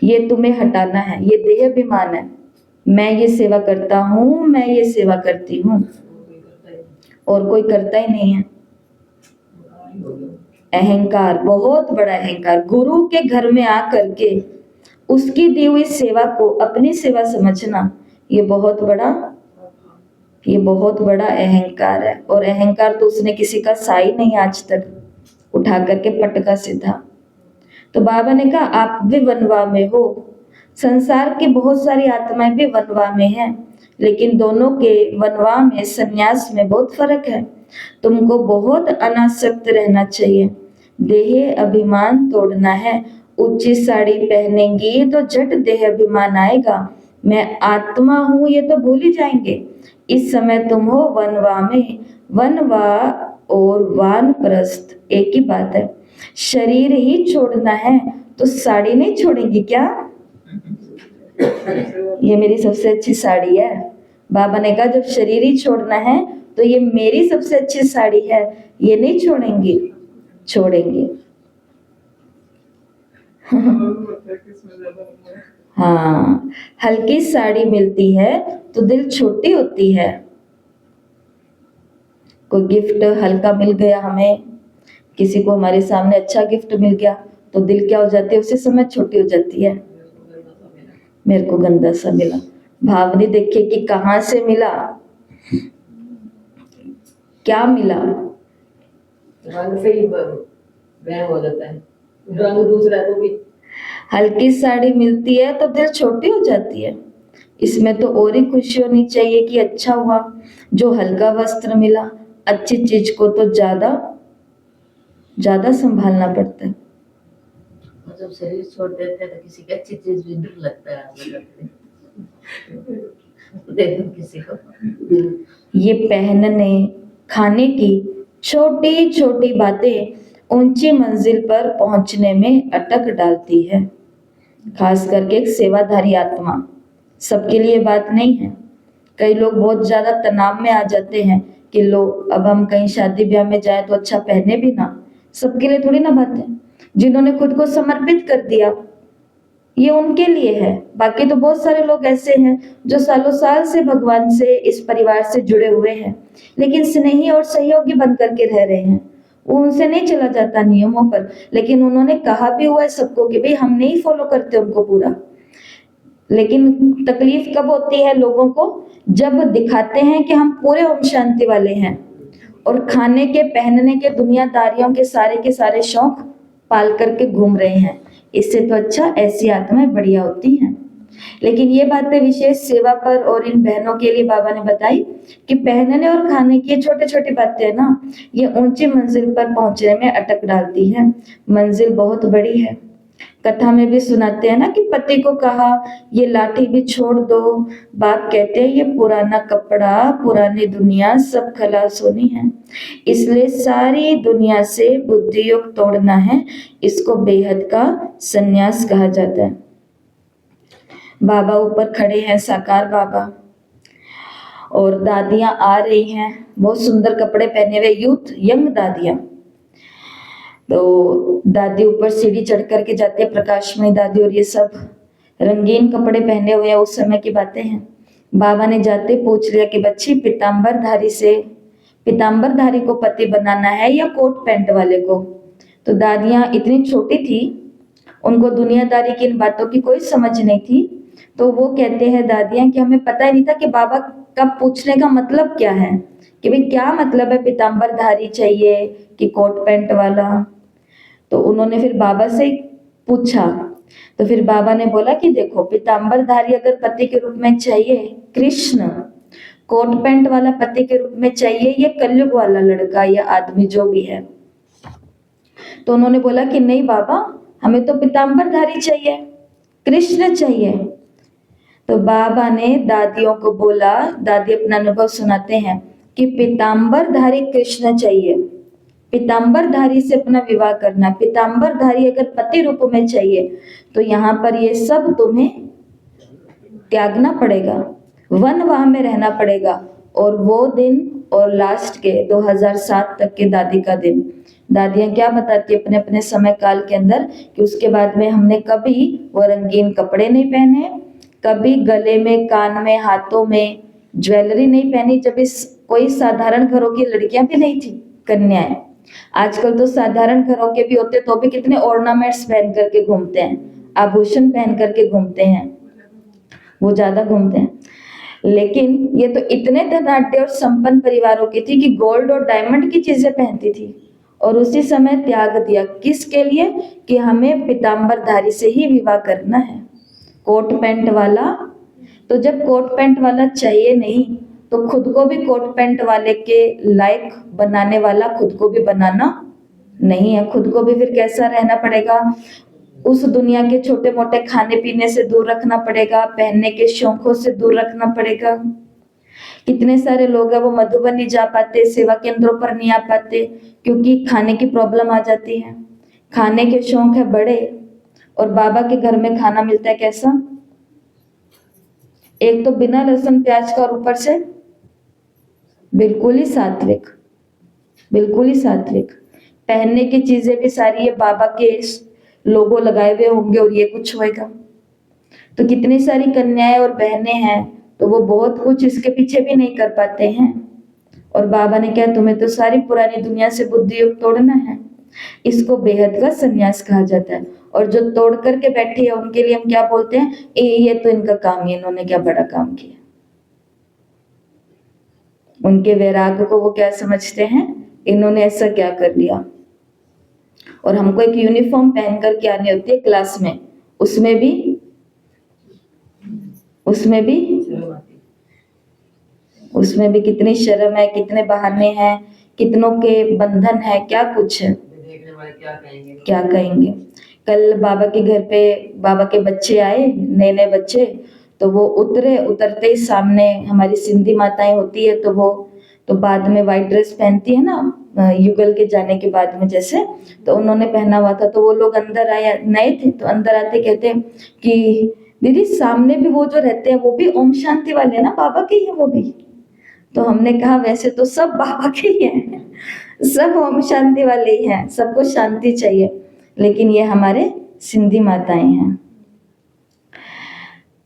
ये तुम्हें हटाना है। ये देह अभिमान है, मैं ये सेवा करता हूँ, मैं ये सेवा करती हूँ, और कोई करता ही नहीं है। अहंकार, बहुत बड़ा अहंकार। गुरु के घर में आकर के उसकी दी हुई सेवा को अपनी सेवा समझना, ये बहुत बड़ा अहंकार है। और अहंकार तो उसने किसी का साई नहीं आज तक उठा करके पटका सीधा। तो बाबा ने कहा आप भी वनवाह में हो, संसार की बहुत सारी आत्माएं भी वनवाह में हैं, लेकिन दोनों के वनवाह में, संन्यास में बहुत फर्क है। तुमको बहुत अनासक्त रहना चाहिए, देह अभिमान तोड़ना है। ऊंची साड़ी पहनेंगी तो झट देह अभिमान आएगा, मैं आत्मा हूं ये तो भूल ही जाएंगे। इस समय तुम हो वनवाह में। वनवाह और वानप्रस्थ एक ही बात है। शरीर ही छोड़ना है तो साड़ी नहीं छोड़ेंगी क्या? ये मेरी सबसे अच्छी साड़ी है। बाबा ने कहा जब शरीर ही छोड़ना है तो ये मेरी सबसे अच्छी साड़ी है, ये नहीं छोड़ेंगी, छोड़ेंगे। हाँ, हल्की साड़ी मिलती है तो दिल छोटी होती है। कोई गिफ्ट हल्का मिल गया हमें, किसी को हमारे सामने अच्छा गिफ्ट मिल गया तो दिल क्या हो जाती है? उसी समय छोटी हो जाती है। मेरे को गंदा सा मिला, भावनी देखिए कि कहां से मिला, क्या मिला। रंग से ही वह हो जाता है, रंग दूसरा तो भी। हल्की साड़ी मिलती है तो दिल छोटी हो जाती है। इसमें तो और ही खुशी होनी चाहिए कि अच्छा हुआ जो हल्का वस्त्र मिला। अच्छी चीज को तो ज्यादा ज्यादा संभालना पड़ता है। और जब शरीर छोड़ देते हैं तो किसी की अच्छी चीज भी दुख लगता है, आप दे दो किसी को। ये पहनने खाने की छोटी छोटी बातें ऊंची मंजिल पर पहुंचने में अटक डालती है। खास करके एक सेवाधारी आत्मा, सबके लिए बात नहीं है। कई लोग बहुत ज्यादा तनाव में आ जाते हैं कि लो अब हम कहीं शादी ब्याह में जाए तो अच्छा पहने भी ना। सबके लिए थोड़ी ना बात है। जिन्होंने खुद को समर्पित कर दिया ये उनके लिए है। बाकी तो बहुत सारे लोग ऐसे हैं जो सालों साल से भगवान से, इस परिवार से जुड़े हुए हैं, लेकिन स्नेही और सहयोगी बन करके रह रहे हैं। वो उनसे नहीं चला जाता नियमों पर, लेकिन उन्होंने कहा भी हुआ है सबको कि भाई हम नहीं फॉलो करते उनको पूरा। लेकिन तकलीफ कब होती है लोगों को, जब दिखाते हैं कि हम पूरे ओम शांति वाले हैं और खाने के पहनने के दुनियादारियों के सारे शौक पाल करके घूम रहे हैं। इससे तो अच्छा ऐसी आत्माएं बढ़िया होती हैं। लेकिन ये बातें विशेष सेवा पर और इन बहनों के लिए बाबा ने बताई कि पहनने और खाने की छोटे छोटी बातें है ना, ये ऊंची मंजिल पर पहुंचने में अटक डालती है। मंजिल बहुत बड़ी है। कथा में भी सुनाते हैं ना कि पति को कहा ये लाठी भी छोड़ दो। बाप कहते हैं ये पुराना कपड़ा, पुरानी दुनिया सब खलास होनी है। इसलिए सारी दुनिया से बुद्धि योग तोड़ना है। इसको बेहद का संन्यास कहा जाता है। बाबा ऊपर खड़े हैं, साकार बाबा, और दादियां आ रही हैं बहुत सुंदर कपड़े पहने हुए, यूथ यंग दादियां। तो दादी ऊपर सीढ़ी चढ़ करके जाती है, प्रकाशमय दादी, और ये सब रंगीन कपड़े पहने हुए हैं। उस समय की बातें हैं। बाबा ने जाते पूछ लिया कि बच्ची पिताम्बरधारी को पति बनाना है या कोट पैंट वाले को। तो दादियां इतनी छोटी थी, उनको दुनियादारी की इन बातों की कोई समझ नहीं थी। तो वो कहते हैं दादियां कि हमें पता ही नहीं था कि बाबा का पूछने का मतलब क्या है, कि भाई क्या मतलब है पिताम्बरधारी चाहिए कि कोट पैंट वाला। तो उन्होंने फिर बाबा से पूछा। तो फिर बाबा ने बोला कि देखो, पिताम्बरधारी अगर पति के रूप में चाहिए कृष्ण, कोट पैंट वाला पति के रूप में चाहिए ये कलयुग वाला लड़का या आदमी जो भी है। तो उन्होंने बोला कि नहीं बाबा, हमें तो पिताम्बरधारी चाहिए, कृष्ण चाहिए। तो बाबा ने दादियों को बोला, दादी अपना अनुभव सुनाते हैं कि पिताम्बरधारी कृष्ण चाहिए, पिताम्बरधारी से अपना विवाह करना। पिताम्बरधारी अगर पति रूप में चाहिए तो यहाँ पर ये सब तुम्हें त्यागना पड़ेगा, वनवाह में रहना पड़ेगा। और वो दिन और लास्ट के 2007 तक के दादी का दिन, दादियां क्या बताती अपने अपने समय काल के अंदर कि उसके बाद में हमने कभी वो रंगीन कपड़े नहीं पहने, कभी गले में, कान में, हाथों में ज्वेलरी नहीं पहनी। जब इस कोई साधारण घरों की लड़कियां भी नहीं थी, कन्याएं। आजकल तो साधारण घरों के भी होते तो भी कितने ऑर्नामेंट्स पहन करके घूमते हैं, आभूषण पहन करके घूमते हैं, वो ज्यादा घूमते हैं। लेकिन ये तो इतने धनाढ्य और संपन्न परिवारों की थी कि गोल्ड और डायमंड की चीजें पहनती थी। और उसी समय त्याग दिया, किसके लिए, कि हमें पिताम्बरधारी से ही विवाह करना है, कोट पैंट वाला। तो जब कोट पैंट वाला चाहिए नहीं तो खुद को भी कोट पैंट वाले के लायक बनाने वाला खुद को भी बनाना नहीं है। खुद को भी फिर कैसा रहना पड़ेगा, उस दुनिया के छोटे मोटे खाने पीने से दूर रखना पड़ेगा, पहनने के शौकों से दूर रखना पड़ेगा। कितने सारे लोग हैं वो मधुबन नहीं जा पाते, सेवा केंद्रों पर नहीं आ पाते, क्योंकि खाने की प्रॉब्लम आ जाती है। खाने के शौक है बड़े, और बाबा के घर में खाना मिलता है कैसा, एक तो बिना लहसुन प्याज का और ऊपर से बिल्कुल ही सात्विक, बिल्कुल ही सात्विक। पहनने की चीजें भी सारी ये बाबा के लोगो लगाए हुए होंगे और ये कुछ होएगा। तो कितनी सारी कन्याएं और बहनें हैं तो वो बहुत कुछ इसके पीछे भी नहीं कर पाते हैं। और बाबा ने क्या, तुम्हें तो सारी पुरानी दुनिया से बुद्धि योग तोड़ना है। इसको बेहद का संन्यास कहा जाता है। और जो तोड़ करके बैठे हैं उनके लिए हम क्या बोलते हैं, ये तो इनका काम ही, इन्होंने क्या बड़ा काम किया। उनके वैराग्य को वो क्या समझते हैं, इन्होंने ऐसा क्या कर लिया। और हमको एक यूनिफॉर्म पहन करके आनी होती है क्लास में, उसमें भी शर्म आती है। उसमें भी कितनी शर्म है, कितने बहाने हैं, कितनों के बंधन है, क्या कुछ है। देखने वाले क्या कहेंगे। क्या कहेंगे। कल बाबा के घर पे बाबा के बच्चे आए, नए नए बच्चे, तो वो उतरते ही सामने हमारी सिंधी माताएं होती है, तो वो तो बाद में वाइट ड्रेस पहनती है ना, युगल के जाने के बाद में जैसे, तो उन्होंने पहना हुआ था, तो वो लोग अंदर आए, नए थे, तो अंदर आते कहते हैं कि दीदी सामने भी वो जो रहते हैं वो भी ओम शांति वाले हैं ना, बाबा के ही है वो भी। तो हमने कहा वैसे तो सब बाबा के ही हैं, सब ओम शांति वाले ही हैं, सबको शांति चाहिए, लेकिन ये हमारे सिंधी माताएं हैं।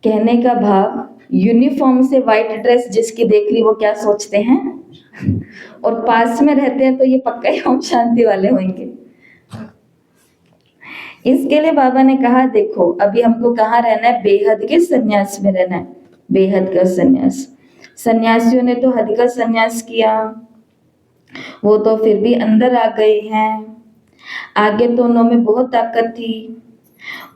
कहने का भाव, यूनिफॉर्म से वाइट ड्रेस जिसकी देख ली वो क्या सोचते हैं, और पास में रहते हैं तो ये पक्का ही ओम शांति वाले होंगे। इसके लिए बाबा ने कहा देखो अभी हमको कहाँ रहना है, बेहद के सन्यास में रहना है, बेहद का सन्यास। सन्यासियों ने तो हद का सन्यास किया, वो तो फिर भी अंदर आ गए हैं, आगे तो उन्होंने बहुत ताकत थी।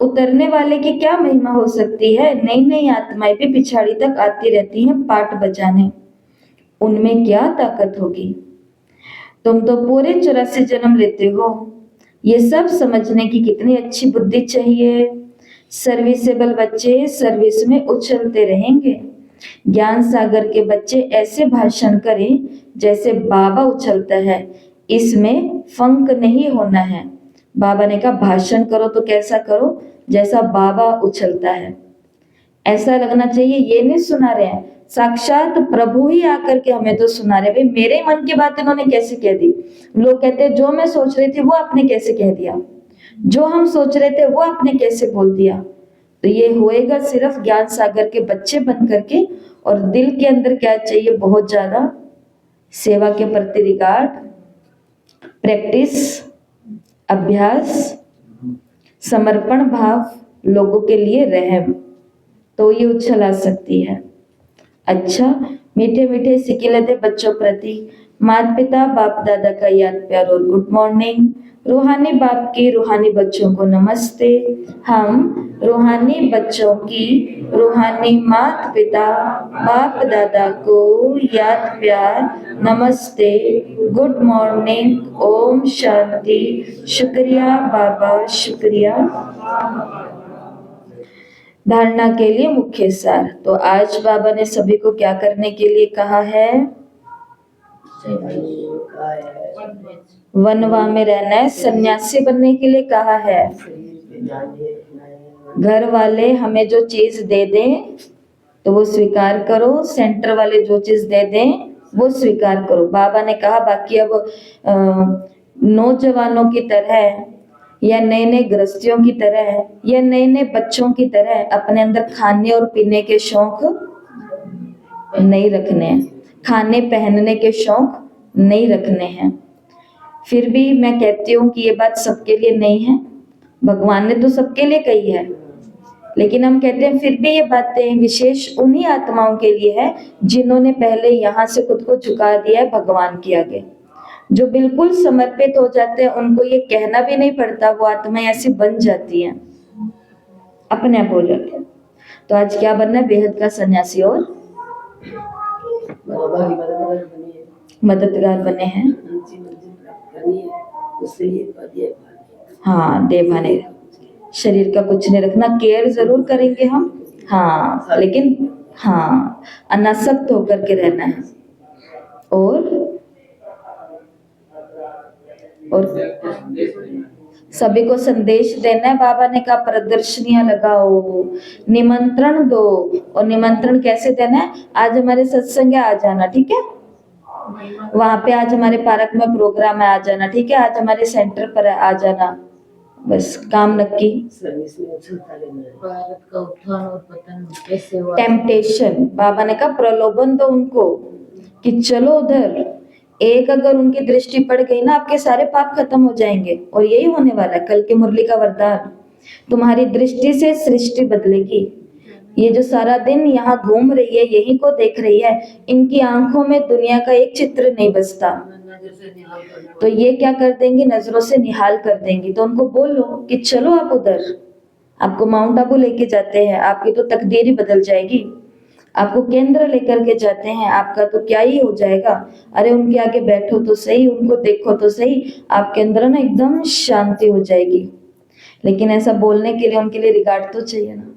उतरने वाले की क्या महिमा हो सकती है, नई नई आत्माएं भी पिछाड़ी तक आती रहती हैं पाठ बजाने, उनमें क्या ताकत होगी। तुम तो पूरे 84 जन्म लेते हो, ये सब समझने की कितनी अच्छी बुद्धि चाहिए। सर्विसेबल बच्चे सर्विस में उछलते रहेंगे, ज्ञान सागर के बच्चे ऐसे भाषण करें जैसे बाबा उछलता है, इसमें फंक नहीं होना है। बाबा ने कहा भाषण करो तो कैसा करो, जैसा बाबा उछलता है, ऐसा लगना चाहिए। ये नहीं सुना रहे हैं, साक्षात प्रभु ही आकर के हमें तो सुना रहे। भाई मेरे मन की बात इन्होंने कैसे कह दी। लोग कहते हैं जो मैं सोच रही थी वो आपने कैसे कह दिया, जो हम सोच रहे थे वो आपने कैसे बोल दिया। तो ये होएगा सिर्फ ज्ञान सागर के बच्चे बन करके, और दिल के अंदर क्या चाहिए, बहुत ज्यादा सेवा के प्रति रिगार्ड, प्रैक्टिस, अभ्यास, समर्पण भाव, लोगों के लिए रहम, तो ये उछल आ सकती है। अच्छा, मीठे मीठे सिकिले थे बच्चों प्रति माता पिता बाप दादा का याद प्यार और गुड मॉर्निंग। रूहानी बाप की रूहानी बच्चों को नमस्ते। हम रूहानी बच्चों की रूहानी माता पिता बाप दादा को याद प्यार नमस्ते, गुड मॉर्निंग, ओम शांति, शुक्रिया बाबा, शुक्रिया। धारणा के लिए मुख्य सार, तो आज बाबा ने सभी को क्या करने के लिए कहा है, वनवा में रहना है, सन्यासी बनने के लिए कहा है। घर वाले हमें जो चीज दे दें तो वो स्वीकार करो, सेंटर वाले जो चीज दे दें वो स्वीकार करो। बाबा ने कहा बाकी अब नौजवानों की तरह या नए नए गृहस्थियों की तरह या नए नए बच्चों की तरह अपने अंदर खाने और पीने के शौक नहीं रखने हैं, खाने पहनने के शौक नहीं रखने हैं। फिर भी मैं कहती हूँ कि ये बात सबके लिए नहीं है, भगवान ने तो सबके लिए कही है, लेकिन हम कहते हैं फिर भी ये बातें विशेष उन्हीं आत्माओं के लिए है जिन्होंने पहले यहाँ से खुद को झुका दिया है भगवान के आगे। जो बिल्कुल समर्पित हो जाते हैं उनको ये कहना भी नहीं पड़ता, वो आत्माएं ऐसी बन जाती हैं, अपने आप हो जाते हैं। तो आज क्या बनना है, बेहद का सन्यासी और मददगार बने हैं। हाँ, देवाने शरीर का कुछ नहीं रखना, केयर जरूर करेंगे हम, हाँ, लेकिन हाँ अनासक्त होकर के रहना है। और सभी को संदेश देना है। बाबा ने कहा प्रदर्शनियां लगाओ, निमंत्रण दो, और निमंत्रण कैसे देना है, आज हमारे सत्संग है आ जाना, ठीक है, वहां पे आज हमारे पार्क में प्रोग्राम है आ जाना, ठीक है, आज हमारे सेंटर पर है आ जाना, बस काम नक्की। भारत का उत्थान और पतन कैसे हुआ, टेम्पटेशन, बाबा ने कहा प्रलोभन दो उनको कि चलो उधर, एक अगर उनकी दृष्टि पड़ गई ना आपके सारे पाप खत्म हो जाएंगे, और यही होने वाला है कल की मुरली का वरदान। तुम्हारी दृष्टि से सृष्टि बदलेगी। ये जो सारा दिन यहाँ घूम रही है, यही को देख रही है, इनकी आंखों में दुनिया का एक चित्र नहीं बसता, तो ये क्या कर देंगी, नजरों से निहाल कर देंगी। तो उनको बोलो कि चलो आप उधर, आपको माउंट आबू लेके जाते हैं, आपकी तो तकदीर ही बदल जाएगी। आपको केंद्र लेकर के जाते हैं, आपका तो क्या ही हो जाएगा। अरे उनके आगे बैठो तो सही, उनको देखो तो सही, आपके अंदर ना एकदम शांति हो जाएगी। लेकिन ऐसा बोलने के लिए उनके लिए रिगार्ड तो चाहिए ना।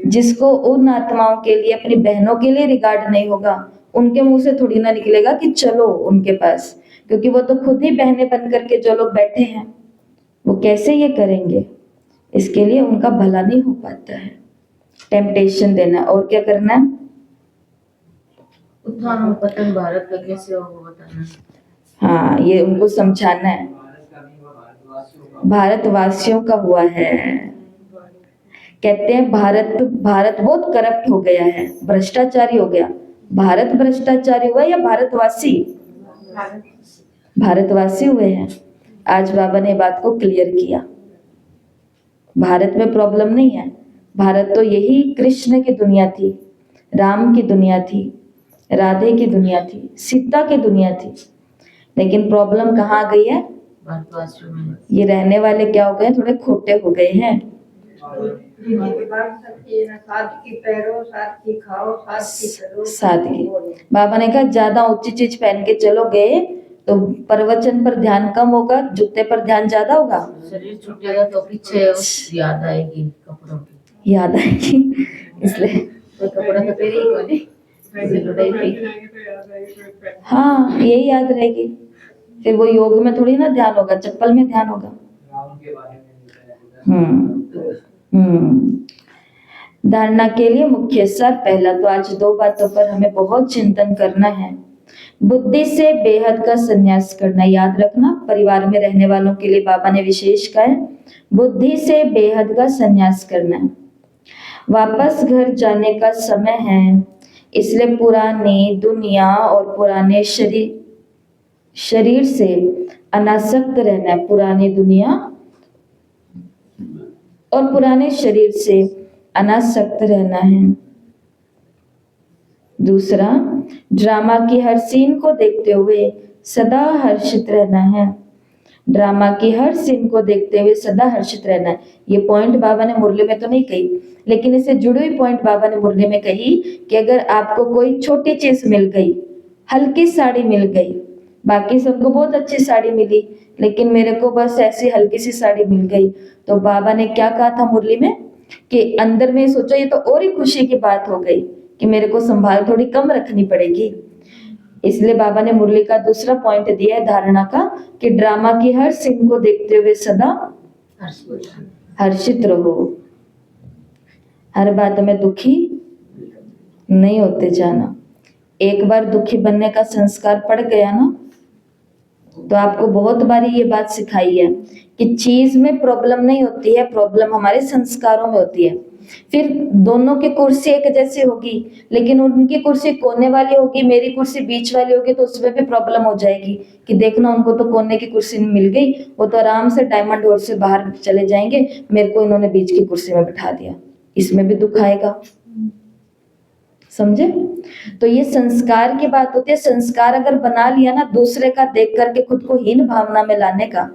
जिसको उन आत्माओं के लिए, अपनी बहनों के लिए रिगार्ड नहीं होगा, उनके मुंह से थोड़ी ना निकलेगा कि चलो उनके पास, क्योंकि वो तो खुद ही बहनें बन करके जो लोग बैठे हैं, वो कैसे ये करेंगे। इसके लिए उनका भला नहीं हो पाता है। टेम्पटेशन देना, और क्या करना है? उत्थान और पतन भारत का कैसे हो वो बताना। हाँ, ये उनको समझाना है। भारतवासियों का हुआ है। कहते हैं भारत बहुत करप्ट हो गया है, भ्रष्टाचारी हो गया। भारत भ्रष्टाचारी हुआ या भारतवासी? भारतवासी हुए हैं। आज बाबा ने बात को क्लियर किया। भारत में प्रॉब्लम नहीं है। भारत तो यही कृष्ण की दुनिया थी, राम की दुनिया थी, राधे की दुनिया थी, सीता की दुनिया थी। लेकिन प्रॉब्लम कहाँ आ गई है? भारतवासियों में। ये रहने वाले क्या हो गए? थोड़े खोटे हो गए हैं। सादगी। बाबा ने कहा ज्यादा ऊंची चीज पहन के चलोगे तो प्रवचन पर ध्यान कम होगा, जूते पर ध्यान ज्यादा होगा। शरीर छूटेगा तो पीछे याद आएगी कपड़ों की, याद आएगी। इसलिए तो कपड़ा तो पहले ही कोने लुटाई थी। हाँ, यही याद रहेगी। फिर वो योग में थोड़ी ना ध्यान होगा, चप्पल में ध्यान होगा। धारणा के लिए मुख्य सार। पहला तो आज 2 बातों पर हमें बहुत चिंतन करना है। बुद्धि से बेहद का संन्यास करना। याद रखना, परिवार में रहने वालों के लिए बाबा ने विशेष कहा है, बुद्धि से बेहद का संन्यास करना है। वापस घर जाने का समय है, इसलिए पुरानी दुनिया और पुराने शरीर से अनासक्त रहना है। पुरानी दुनिया और पुराने शरीर से अनासक्त रहना है। दूसरा, ड्रामा की हर सीन को देखते हुए सदा हर्षित रहना है। ड्रामा की हर सीन को देखते हुए सदा हर्षित रहना है। ये पॉइंट बाबा ने मुरली में तो नहीं कही, लेकिन इससे जुड़ी हुई पॉइंट बाबा ने मुरली में कही कि अगर आपको कोई छोटी चीज मिल गई, हल्की साड़ी मिल गई, बाकी सबको बहुत अच्छी साड़ी मिली, लेकिन मेरे को बस ऐसी हल्की सी साड़ी मिल गई, तो बाबा ने क्या कहा था मुरली में कि अंदर में सोचो ये तो और ही खुशी की बात हो गई कि मेरे को संभाल थोड़ी कम रखनी पड़ेगी। इसलिए बाबा ने मुरली का दूसरा पॉइंट दिया है धारणा का कि ड्रामा की हर सीन को देखते हुए सदा हर्षित रहो। हर बात में दुखी नहीं होते जाना। एक बार दुखी बनने का संस्कार पड़ गया ना, तो आपको बहुत बारी ये बात सिखाई है कि चीज में प्रॉब्लम नहीं होती है, प्रॉब्लम हमारे संस्कारों में होती है। फिर दोनों की कुर्सी एक जैसी होगी, लेकिन उनकी कुर्सी कोने वाली होगी, मेरी कुर्सी बीच वाली होगी, तो उसमें भी प्रॉब्लम हो जाएगी कि देखना उनको तो कोने की कुर्सी मिल गई, वो तो आराम से डायमंड हॉल से बाहर चले जाएंगे, मेरे को इन्होंने बीच की कुर्सी में बिठा दिया। इसमें भी दुख आएगा। समझे? तो ये संस्कार की बात होती है। संस्कार अगर बना लिया ना दूसरे का देख करके खुद को हीन भावना में लाने का,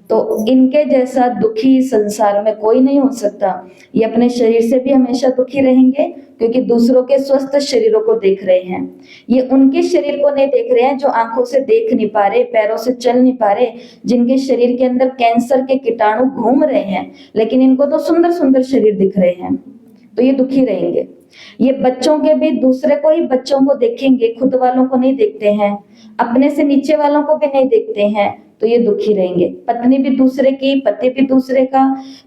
तो इनके जैसा दुखी संसार में कोई नहीं हो सकता। ये अपने शरीर से भी हमेशा दुखी रहेंगे, क्योंकि दूसरों के स्वस्थ शरीरों को देख रहे हैं। ये उनके शरीर को नहीं देख रहे हैं जो आंखों से देख नहीं पा रहे, पैरों से चल नहीं पा रहे, जिनके शरीर के अंदर कैंसर के कीटाणु घूम रहे हैं, लेकिन इनको तो सुंदर सुंदर शरीर दिख रहे हैं, तो ये दुखी रहेंगे। ये बच्चों के भी दूसरे को ही बच्चों को देखेंगे, खुद वालों को नहीं देखते हैं, अपने से नीचे वालों को भी नहीं देखते हैं, तो ये दुखी रहेंगे। पत्नी भी दूसरे की, पति भी दूसरे का,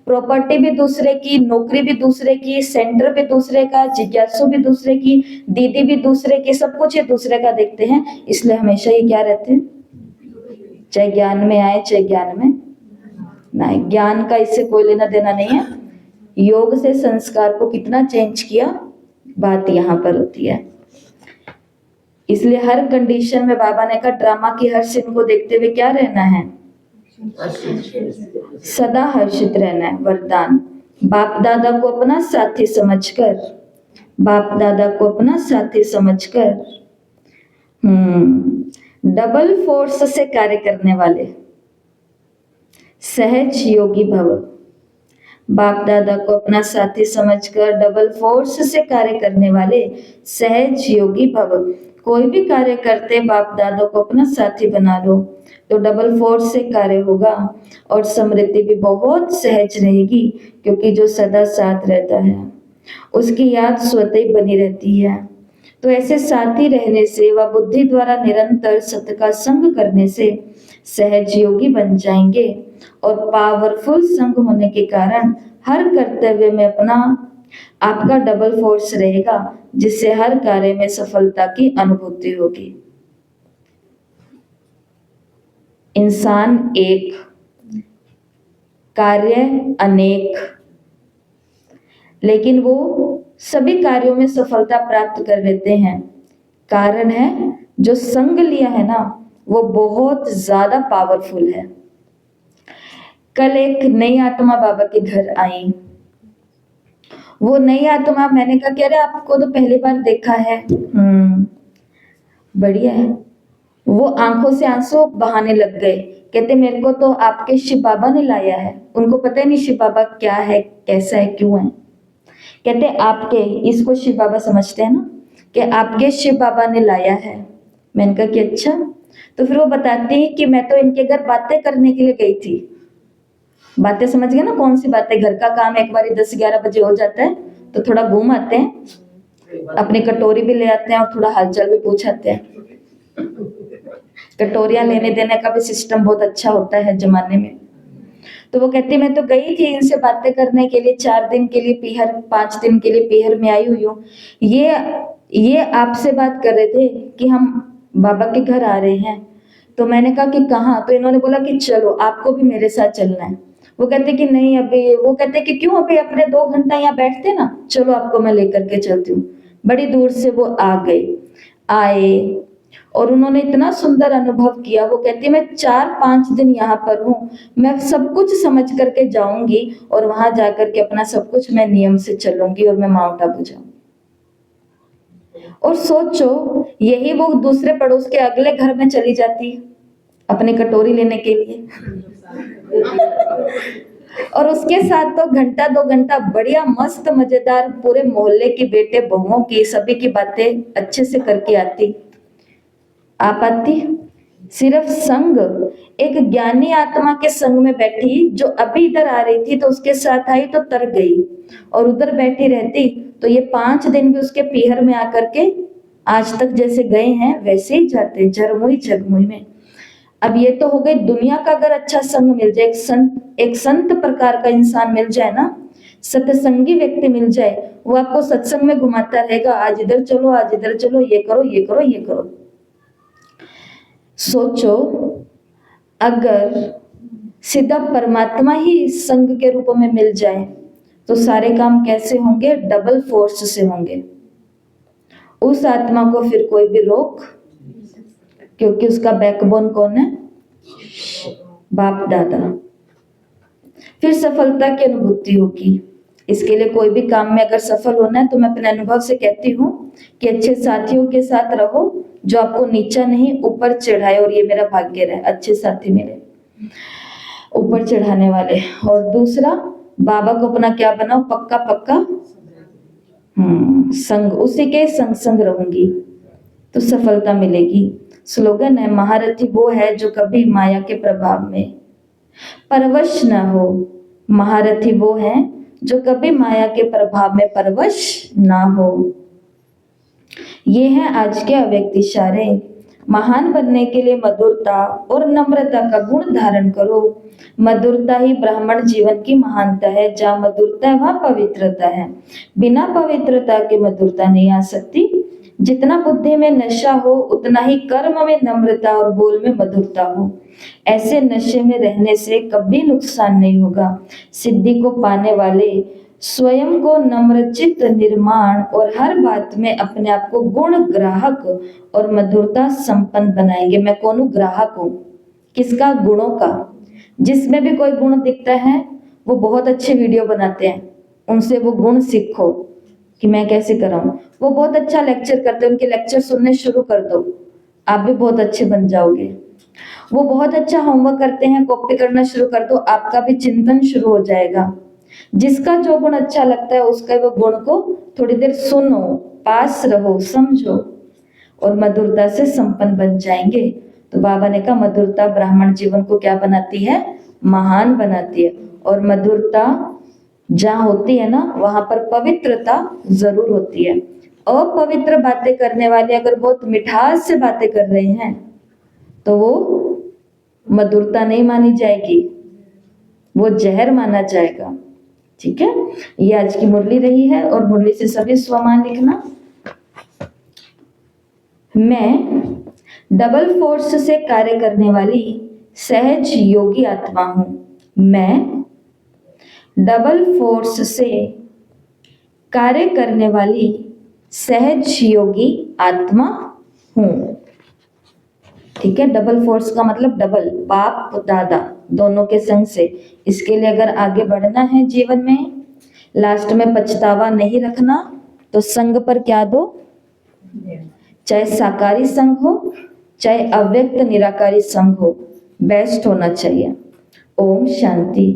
प्रॉपर्टी भी दूसरे की, नौकरी भी दूसरे की, सेंटर भी दूसरे का, जिज्ञासु भी दूसरे की, दीदी भी दूसरे की, सब कुछ ये दूसरे का देखते हैं। इसलिए हमेशा ये क्या रहते हैं, चाहे ज्ञान में आए चाहे ज्ञान में ना। ज्ञान का इससे कोई लेना देना नहीं है। योग से संस्कार को कितना चेंज किया, बात यहाँ पर होती है। इसलिए हर कंडीशन में बाबा ने कहा ड्रामा की हर सीन को देखते हुए क्या रहना है, सदा हर्षित रहना है। वरदान, बाप दादा को अपना साथी समझकर, बाप दादा को अपना साथी समझकर डबल फोर्स से कार्य करने वाले सहज योगी भव। बाप दादा को अपना साथी समझकर डबल फोर्स से कार्य करने वाले सहज योगी भव। कोई भी कार्य करते बाप दादा को अपना साथी बना लो तो डबल फोर्स से कार्य होगा और समृद्धि भी बहुत सहज रहेगी, क्योंकि जो सदा साथ रहता है उसकी याद स्वतः ही बनी रहती है। तो ऐसे साथी रहने से व बुद्धि द्वारा निरंतर सत्य का संग करने से सहज योगी बन जाएंगे और पावरफुल संग होने के कारण हर कर्तव्य में अपना आपका डबल फोर्स रहेगा, जिससे हर कार्य में सफलता की अनुभूति होगी। इंसान एक, कार्य अनेक, लेकिन वो सभी कार्यों में सफलता प्राप्त कर लेते हैं। कारण है जो संग लिया है ना वो बहुत ज्यादा पावरफुल है। कल एक नई आत्मा बाबा के घर आई। वो नई आत्मा, मैंने कहा कि अरे आपको तो पहली बार देखा है। बढ़िया है। वो आंखों से आंसू बहाने लग गए। कहते मेरे को तो आपके शिव बाबा ने लाया है। उनको पता ही नहीं शिव बाबा क्या है, कैसा है, क्यों है। कहते आपके, इसको शिव बाबा समझते हैं ना, कि आपके शिव बाबा ने लाया है। मैंने कहा कि अच्छा। तो फिर वो बताती है कि मैं तो इनके घर बातें करने के लिए गई थी। बातें समझ गए ना, कौन सी बातें। घर का काम एक बार 10-11 बजे हो जाता है तो थोड़ा घूम आते हैं, अपनी कटोरी भी ले आते हैं और थोड़ा हालचाल भी पूछ आते हैं। कटोरियां लेने देने का भी सिस्टम बहुत अच्छा होता है जमाने में। तो वो कहती मैं तो गई थी इनसे बातें करने के लिए, 4 दिन के लिए पीहर, 5 दिन के लिए पीहर में आई हुई हूँ। ये आपसे बात कर रहे थे कि हम बाबा के घर आ रहे हैं। तो मैंने कहा कि कहाँ। तो इन्होंने बोला कि चलो आपको भी मेरे साथ चलना है। वो कहते कि नहीं अभी, वो कहते कि क्यों, अभी अपने 2 घंटा यहाँ बैठते ना, चलो आपको मैं लेकर के चलती हूँ। बड़ी दूर से वो आए और उन्होंने इतना सुंदर अनुभव किया। वो कहती मैं 4-5 दिन यहाँ पर हूँ, मैं सब कुछ समझ करके जाऊंगी और वहां जाकर के अपना सब कुछ मैं नियम से चलूंगी और मैं माउंट आबू जाऊंगी। और सोचो यही वो दूसरे पड़ोस के अगले घर में चली जाती अपनी कटोरी लेने के लिए और उसके साथ तो 1-2 घंटा बढ़िया मस्त मजेदार पूरे मोहल्ले की बेटे बहुओं की सभी की बातें अच्छे से करके आती। आप आती सिर्फ संग, एक ज्ञानी आत्मा के संग में बैठी जो अभी इधर आ रही थी तो उसके साथ आई तो तर गई, और उधर बैठी रहती तो ये 5 दिन भी उसके पीहर में आकर के आज तक जैसे गए हैं वैसे ही जाते, झरमुई झगमुई में। अब ये तो हो गई दुनिया का। अगर अच्छा संग मिल जाए, एक संत प्रकार का इंसान मिल जाए ना, सत्संगी व्यक्ति मिल जाए, वो आपको सत्संग में घुमाता रहेगा, आज इधर चलो, आज इधर चलो, ये करो, ये करो, ये करो। सोचो अगर सीधा परमात्मा ही संग के रूप में मिल जाए तो सारे काम कैसे होंगे, डबल फोर्स से होंगे। उस आत्मा को फिर कोई भी रोक, क्योंकि उसका बैकबोन कौन है, बाप दादा। फिर सफलता की अनुभूति होगी। इसके लिए कोई भी काम में अगर सफल होना है तो मैं अपने अनुभव से कहती हूँ कि अच्छे साथियों के साथ रहो जो आपको नीचा नहीं ऊपर चढ़ाए, और ये मेरा भाग्य रहे, अच्छे साथी मिले ऊपर चढ़ाने वाले। और दूसरा, बाबा को अपना क्या बनाओ, पक्का पक्का संग, उसी के संग संग रहूंगी तो सफलता मिलेगी। स्लोगन है, महारथी वो है जो कभी माया के प्रभाव में परवश न हो। महारथी वो है जो कभी माया के प्रभाव में परवश ना हो। ये है आज के अव्यक्त इशारे। महान बनने के लिए मधुरता और नम्रता का गुण धारण करो। मधुरता ही ब्राह्मण जीवन की महानता है। जहाँ मधुरता है वहाँ पवित्रता है। बिना पवित्रता के मधुरता नहीं आ सकती। जितना बुद्धि में नशा हो उतना ही कर्म में नम्रता और बोल में मधुरता हो। ऐसे नशे में रहने से कभी नुकसान नहीं होगा। सिद्धि को पाने वाले स्वयं को नम्रचित्त निर्माण और हर बात में अपने आप को गुण ग्राहक और मधुरता संपन्न बनाएंगे। मैं कौन हूँ, ग्राहक हूँ। किसका, गुणों का। जिसमें भी कोई गुण दिखता है वो बहुत अच्छे वीडियो बनाते हैं, उनसे वो गुण सीखो कि मैं कैसे कराऊं। वो बहुत अच्छा लेक्चर करते हैं, उनके लेक्चर सुनने शुरू कर दो, आप भी बहुत अच्छे बन जाओगे। वो बहुत अच्छा होमवर्क करते हैं, कॉपी करना शुरू कर दो, आपका भी चिंतन शुरू हो जाएगा। जिसका जो गुण अच्छा लगता है उसका वो गुण को थोड़ी देर सुनो, पास रहो, समझो और मधुरता से संपन्न बन जाएंगे। तो बाबा ने कहा मधुरता ब्राह्मण जीवन को क्या बनाती है, महान बनाती है। और मधुरता जहाँ होती है ना वहां पर पवित्रता जरूर होती है। अपवित्र बातें करने वाले अगर बहुत मिठास से बातें कर रहे हैं तो वो मधुरता नहीं मानी जाएगी, वो जहर माना जाएगा। ठीक है, ये आज की मुरली रही है और मुरली से सभी स्वमान लिखना। मैं डबल फोर्स से कार्य करने वाली सहज योगी आत्मा हूं। मैं डबल फोर्स से कार्य करने वाली सहज योगी आत्मा हूं। ठीक है, डबल फोर्स का मतलब डबल, बाप दादा दोनों के संग से। इसके लिए अगर आगे बढ़ना है जीवन में, लास्ट में पछतावा नहीं रखना, तो संग पर क्या दो, चाहे साकारी संग हो चाहे अव्यक्त निराकारी संग हो, बेस्ट होना चाहिए। ओम शांति।